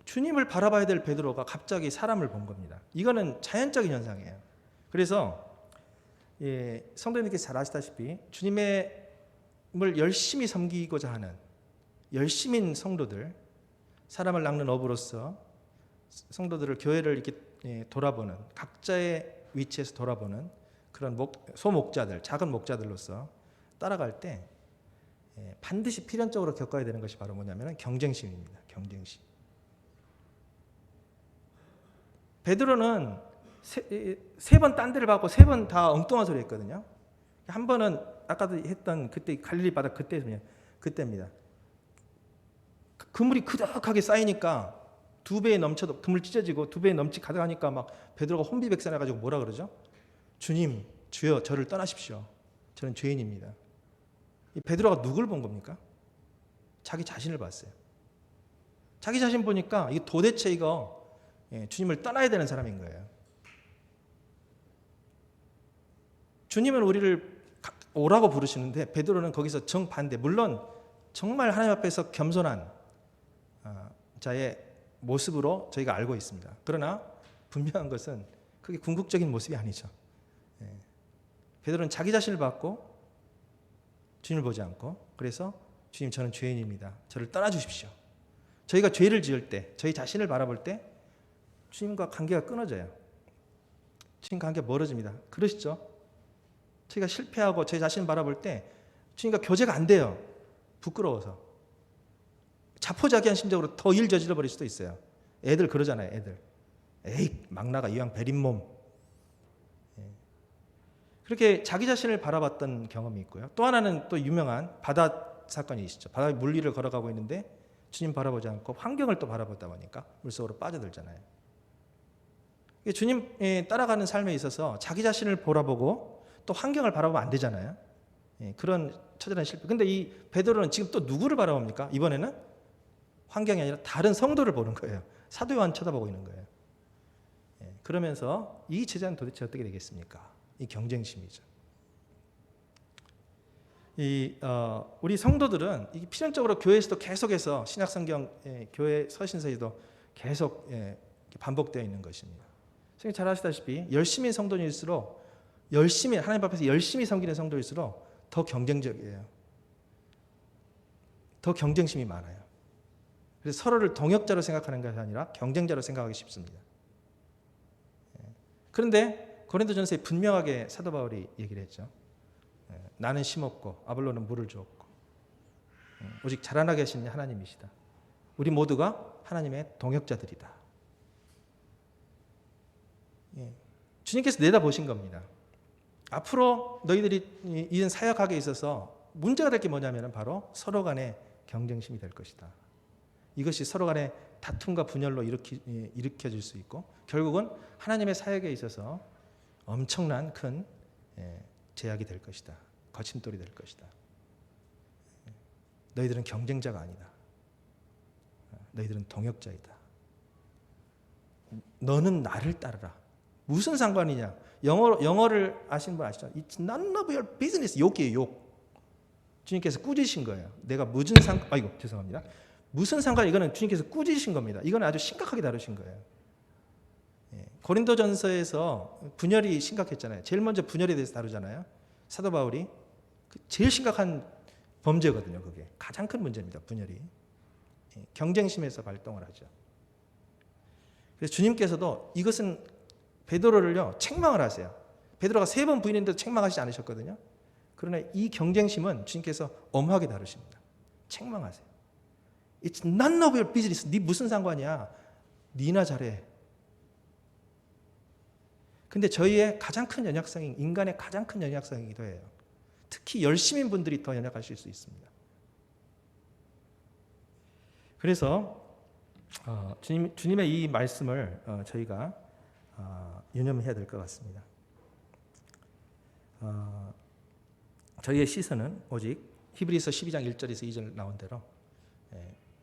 주님을 바라봐야 될 베드로가 갑자기 사람을 본 겁니다. 이거는 자연적인 현상이에요. 그래서 성도님께서 잘 아시다시피 주님을 열심히 섬기고자 하는 열심인 성도들, 사람을 낚는 어부로서 성도들을, 교회를 이렇게 돌아보는, 각자의 위치에서 돌아보는 그런 소목자들, 작은 목자들로서 따라갈 때 반드시 필연적으로 겪어야 되는 것이 바로 뭐냐면 경쟁심입니다. 경쟁심. 베드로는 세 번 딴 데를 받고 3번 다 엉뚱한 소리 했거든요. 한 번은 아까도 했던 그때 갈릴리 바다 그때입니다. 그물이 그득하게 쌓이니까 2배에 넘쳐도 그물 찢어지고 2배에 넘치 가득하니까 막 베드로가 혼비백산해 가지고 뭐라 그러죠? 주님, 주여 저를 떠나십시오. 저는 죄인입니다. 이 베드로가 누굴 본 겁니까? 자기 자신을 봤어요. 자기 자신 보니까 이게 도대체 이거 주님을 떠나야 되는 사람인 거예요. 주님은 우리를 오라고 부르시는데 베드로는 거기서 정반대. 물론 정말 하나님 앞에서 겸손한 자의 모습으로 저희가 알고 있습니다. 그러나 분명한 것은 그게 궁극적인 모습이 아니죠. 베드로는 자기 자신을 봤고 주님을 보지 않고, 그래서 주님 저는 죄인입니다. 저를 떠나주십시오. 저희가 죄를 지을 때, 저희 자신을 바라볼 때 주님과 관계가 끊어져요. 주님 관계가 멀어집니다. 그러시죠? 저희가 실패하고 저희 자신을 바라볼 때 주님과 교제가 안 돼요. 부끄러워서. 자포자기한 심정으로 더 일 저질러 버릴 수도 있어요. 애들 그러잖아요. 애들. 에이 막 나가 이왕 베린 몸. 그렇게 자기 자신을 바라봤던 경험이 있고요. 또 하나는 또 유명한 바다 사건이 있죠. 바다 물위를 걸어가고 있는데 주님 바라보지 않고 환경을 또 바라보다 보니까 물속으로 빠져들잖아요. 주님 따라가는 삶에 있어서 자기 자신을 바라보고 또 환경을 바라보면 안 되잖아요. 그런 처절한 실패. 근데 이 베드로는 지금 또 누구를 바라봅니까? 이번에는 환경이 아니라 다른 성도를 보는 거예요. 사도 요한 쳐다보고 있는 거예요. 그러면서 이 제자는 도대체 어떻게 되겠습니까? 이 경쟁심이죠. 우리 성도들은 이 필연적으로 교회에서도 계속해서 신약성경 교회 서신서에도 계속 반복되어 있는 것입니다. 선생님 잘 아시다시피 열심히 성도일수록 열심히 하나님 앞에서 열심히 섬기는 성도일수록 더 경쟁적이에요. 더 경쟁심이 많아요. 그래서 서로를 동역자로 생각하는 것이 아니라 경쟁자로 생각하기 쉽습니다. 그런데 고린도전서에 분명하게 사도 바울이 얘기를 했죠. 나는 심었고 아볼로는 물을 주었고 오직 자라나게 하신 하나님이시다. 우리 모두가 하나님의 동역자들이다. 주님께서 내다보신 겁니다. 앞으로 너희들이 이런 사역하게 있어서 문제가 될 게 뭐냐면 바로 서로 간의 경쟁심이 될 것이다. 이것이 서로 간의 다툼과 분열로 일으켜질 수 있고 결국은 하나님의 사역에 있어서 엄청난 큰 제약이 될 것이다. 거침돌이 될 것이다. 너희들은 경쟁자가 아니다. 너희들은 동역자이다. 너는 나를 따르라. 무슨 상관이냐? 영어를 아시는 분 아시죠? It's none of your business. 욕이에요, 욕. 주님께서 꾸짖으신 거예요. 내가 죄송합니다. 무슨 상관? 이거는 주님께서 꾸짖으신 겁니다. 이건 아주 심각하게 다루신 거예요. 고린도전서에서 분열이 심각했잖아요. 제일 먼저 분열에 대해서 다루잖아요. 사도 바울이 제일 심각한 범죄거든요. 그게 가장 큰 문제입니다. 분열이 경쟁심에서 발동을 하죠. 그래서 주님께서도 이것은 베드로를요 책망을 하세요. 베드로가 3번 부인했는데도 책망하시지 않으셨거든요. 그러나 이 경쟁심은 주님께서 엄하게 다루십니다. 책망하세요. It's none of your business. 네 무슨 상관이야? 네나 잘해. 근데 저희의 가장 큰 연약성이 인간의 가장 큰 연약성이기도 해요. 특히 열심인 분들이 더 연약하실 수 있습니다. 그래서 주님의 이 말씀을 저희가 유념해야 될 것 같습니다. 저희의 시선은 오직 히브리서 12장 1절에서 2절 나온 대로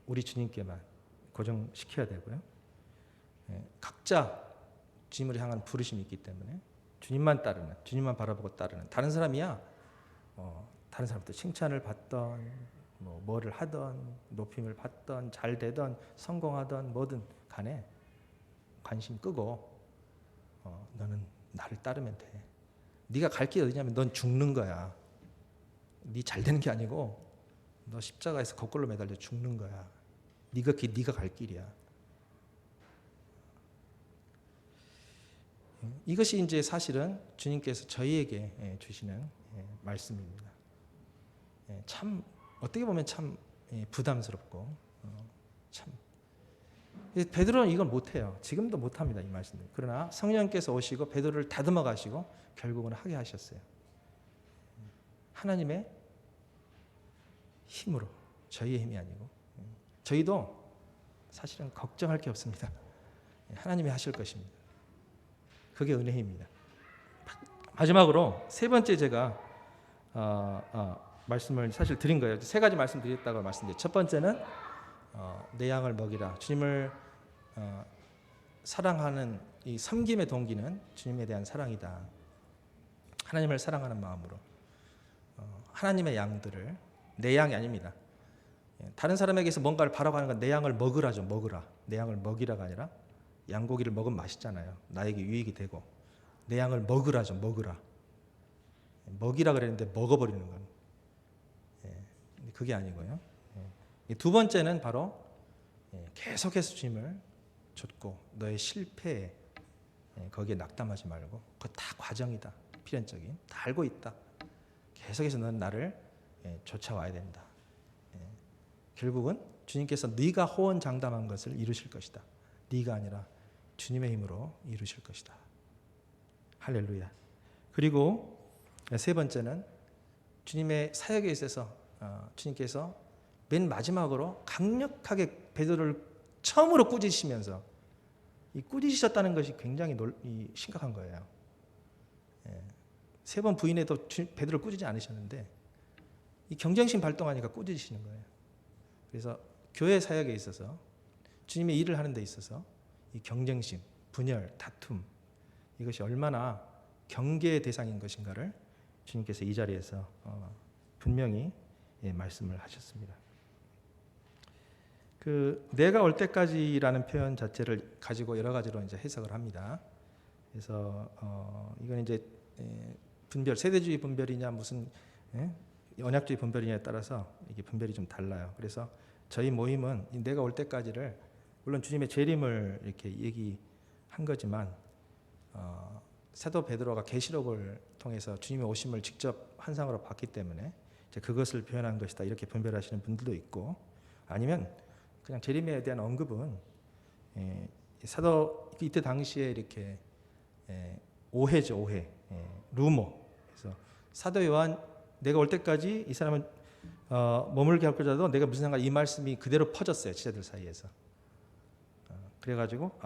우리 주님께만 고정시켜야 되고요. 각자 주님을 향한 부르심이 있기 때문에 주님만 따르는, 주님만 바라보고 따르는 다른 사람이야 다른 사람부터 칭찬을 받던 뭐를 하던 높임을 받던 잘 되던 성공하던 뭐든 간에 관심 끄고 너는 나를 따르면 돼. 네가 갈 길이 어디냐면 넌 죽는 거야. 네 잘 되는 게 아니고 너 십자가에서 거꾸로 매달려 죽는 거야. 네가 갈 길이야. 이것이 이제 사실은 주님께서 저희에게 주시는 말씀입니다. 참 어떻게 보면 참 부담스럽고 참 베드로는 이걸 못해요. 지금도 못합니다. 이 말씀들. 그러나 성령께서 오시고 베드로를 다듬어 가시고 결국은 하게 하셨어요. 하나님의 힘으로, 저희의 힘이 아니고 저희도 사실은 걱정할 게 없습니다. 하나님이 하실 것입니다. 그게 은혜입니다. 마지막으로 3번째 제가 말씀을 사실 드린 거예요. 3가지 말씀드렸다고 말씀드렸죠. 첫 번째는 내 양을 먹이라. 주님을 사랑하는 이 섬김의 동기는 주님에 대한 사랑이다. 하나님을 사랑하는 마음으로 하나님의 양들을 내 양이 아닙니다. 다른 사람에게서 뭔가를 바라고 건 내 양을 먹으라죠. 먹으라. 내 양을 먹이라가 아니라 양고기를 먹으면 맛있잖아요. 나에게 유익이 되고 내 양을 먹으라죠. 먹으라. 먹이라 그랬는데 먹어버리는 건 그게 아니고요. 두 번째는 바로 계속해서 주님을 좇고 너의 실패에 거기에 낙담하지 말고 그거 다 과정이다. 필연적인 다 알고 있다. 계속해서 너는 나를 쫓아와야 된다. 결국은 주님께서 네가 호언장담한 것을 이루실 것이다. 네가 아니라 주님의 힘으로 이루실 것이다. 할렐루야. 그리고 3번째는 주님의 사역에 있어서 주님께서 맨 마지막으로 강력하게 베드로를 처음으로 꾸짖으시면서 이 꾸짖으셨다는 것이 굉장히 심각한 거예요. 3번 부인에도 베드로를 꾸짖지 않으셨는데 이 경쟁심 발동하니까 꾸짖으시는 거예요. 그래서 교회 사역에 있어서 주님의 일을 하는 데 있어서 이 경쟁심, 분열, 다툼 이것이 얼마나 경계의 대상인 것인가를 주님께서 이 자리에서 분명히 말씀을 하셨습니다. 그 내가 올 때까지라는 표현 자체를 가지고 여러 가지로 이제 해석을 합니다. 그래서 이건 이제 분별, 세대주의 분별이냐 무슨 언약주의 분별이냐에 따라서 이게 분별이 좀 달라요. 그래서 저희 모임은 내가 올 때까지를 물론 주님의 재림을 이렇게 얘기한 거지만 사도 베드로가 계시록을 통해서 주님의 오심을 직접 환상으로 봤기 때문에 이제 그것을 표현한 것이다 이렇게 분별하시는 분들도 있고, 아니면 그냥 재림에 대한 언급은 사도 이때 당시에 이렇게 오해죠, 오해, 루머. 그래서 사도 요한 내가 올 때까지 이 사람은 머물게 할 거라도 내가 무슨 상관, 이 말씀이 그대로 퍼졌어요 지자들 사이에서. 그래가지고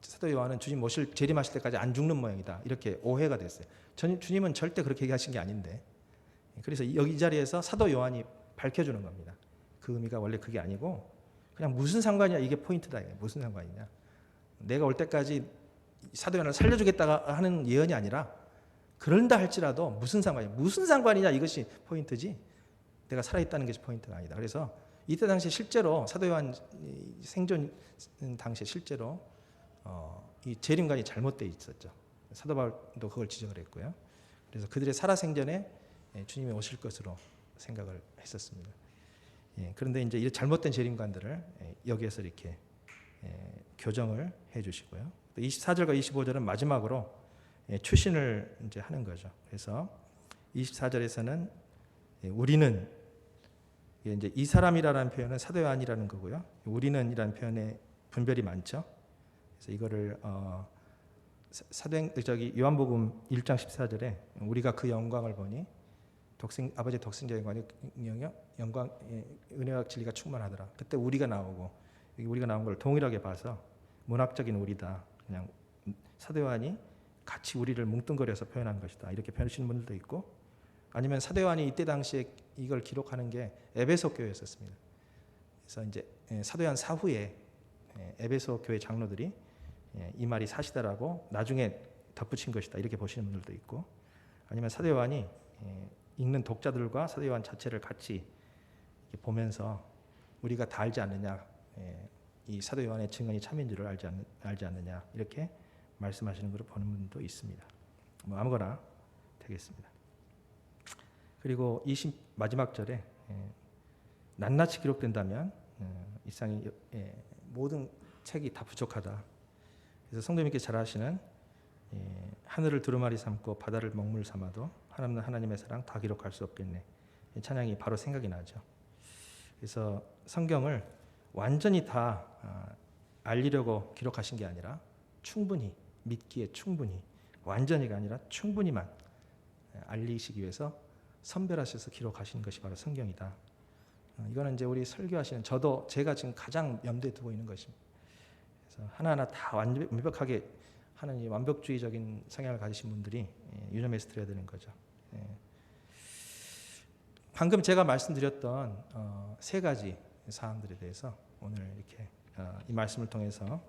사도 요한은 주님 오실 재림하실 때까지 안 죽는 모양이다 이렇게 오해가 됐어요. 주님은 절대 그렇게 얘기하신 게 아닌데, 그래서 여기 이 자리에서 사도 요한이 밝혀주는 겁니다. 그 의미가 원래 그게 아니고 그냥 무슨 상관이야, 이게 포인트다. 이게 무슨 상관이냐, 내가 올 때까지 사도 요한을 살려주겠다가 하는 예언이 아니라 그런다 할지라도 무슨 상관이냐 이것이 포인트지 내가 살아있다는 것이 포인트가 아니다. 그래서 이때 당시에 실제로 사도 요한 생존 당시에 실제로 이 재림관이 잘못되어 있었죠. 사도 바울도 그걸 지적을 했고요. 그래서 그들의 살아생전에 주님이 오실 것으로 생각을 했었습니다. 그런데 이제 잘못된 재림관들을 여기에서 이렇게 교정을 해주시고요. 24절과 25절은 마지막으로 추신을 이제 하는 거죠. 그래서 24절에서는 우리는, 이제 이 사람이라는 표현은 사도 요한이라는 거고요. 우리는이라는 표현에 분별이 많죠. 그래서 이거를 요한복음 1장 14절에 우리가 그 영광을 보니 아버지 독생자 영광, 은혜와 진리가 충만하더라. 그때 우리가 나오고, 여기 우리가 나온 걸 동일하게 봐서 문학적인 우리다, 그냥 사도 요한이 같이 우리를 뭉뚱거려서 표현한 것이다 이렇게 표현하시는 분들도 있고, 아니면 사도 요한이 이때 당시에 이걸 기록하는 게 에베소 교회였었습니다. 그래서 이제 사도 요한 사후에 에베소 교회 장로들이 이 말이 사시다라고 나중에 덧붙인 것이다 이렇게 보시는 분들도 있고, 아니면 사도 요한이 읽는 독자들과 사도 요한 자체를 같이 보면서 우리가 다 알지 않느냐, 이 사도 요한의 증언이 참인 줄을 알지 않느냐 이렇게 말씀하시는 것을 보는 분도 있습니다. 뭐 아무거나 되겠습니다. 그리고 마지막 절에 낱낱이 기록된다면 이상이 모든 책이 다 부족하다. 그래서 성도님께 잘 아시는 하늘을 두루마리 삼고 바다를 먹물 삼아도 하나님은 하나님의 사랑 다 기록할 수 없겠네. 이 찬양이 바로 생각이 나죠. 그래서 성경을 완전히 다 알리려고 기록하신 게 아니라 충분히 믿기에 충분히, 완전히가 아니라 충분히만 알리시기 위해서 선별하셔서 기록하신 것이 바로 성경이다. 이거는 이제 우리 설교하시는 제가 지금 가장 염두에 두고 있는 것입니다. 그래서 하나하나 다 완벽하게 하는 이 완벽주의적인 성향을 가지신 분들이 유념해서 드려야 되는 거죠. 방금 제가 말씀드렸던 세 가지 사항들에 대해서 오늘 이렇게 이 말씀을 통해서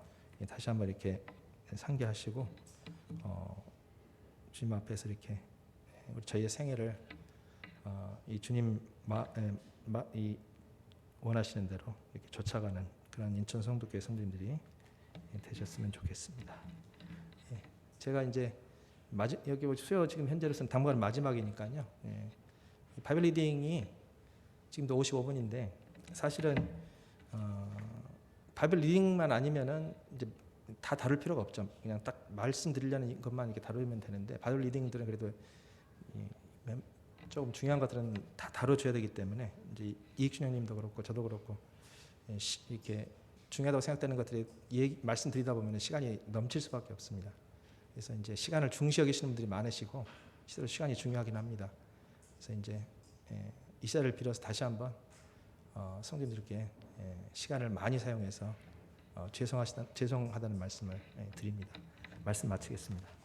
다시 한번 이렇게 상기하시고 주님 앞에서 이렇게 저희의 생애를 이 주님 이 원하시는 대로 이렇게 쫓아가는 그런 인천 성도교회 성도님들이 되셨으면 좋겠습니다. 제가 이제 여기 수요 지금 현재로서는 당분간 마지막이니까요. 바이블 리딩이 지금도 55분인데 사실은 바이블 리딩만 아니면은 이제 다 다룰 필요가 없죠. 그냥 딱 말씀드리려는 것만 이렇게 다루면 되는데, 바이블 리딩들은 그래도 조금 중요한 것들은 다 다뤄줘야 되기 때문에 이제 이익준형님도 그렇고 저도 그렇고 이렇게 중요하다고 생각되는 것들이 말씀드리다 보면 시간이 넘칠 수밖에 없습니다. 그래서 이제 시간을 중시 여기시는 분들이 많으시고 실제로 시간이 중요하긴 합니다. 그래서 이제 이 시간을 빌어서 다시 한번 성도님들께 시간을 많이 사용해서 죄송하다는 말씀을 드립니다. 말씀 마치겠습니다.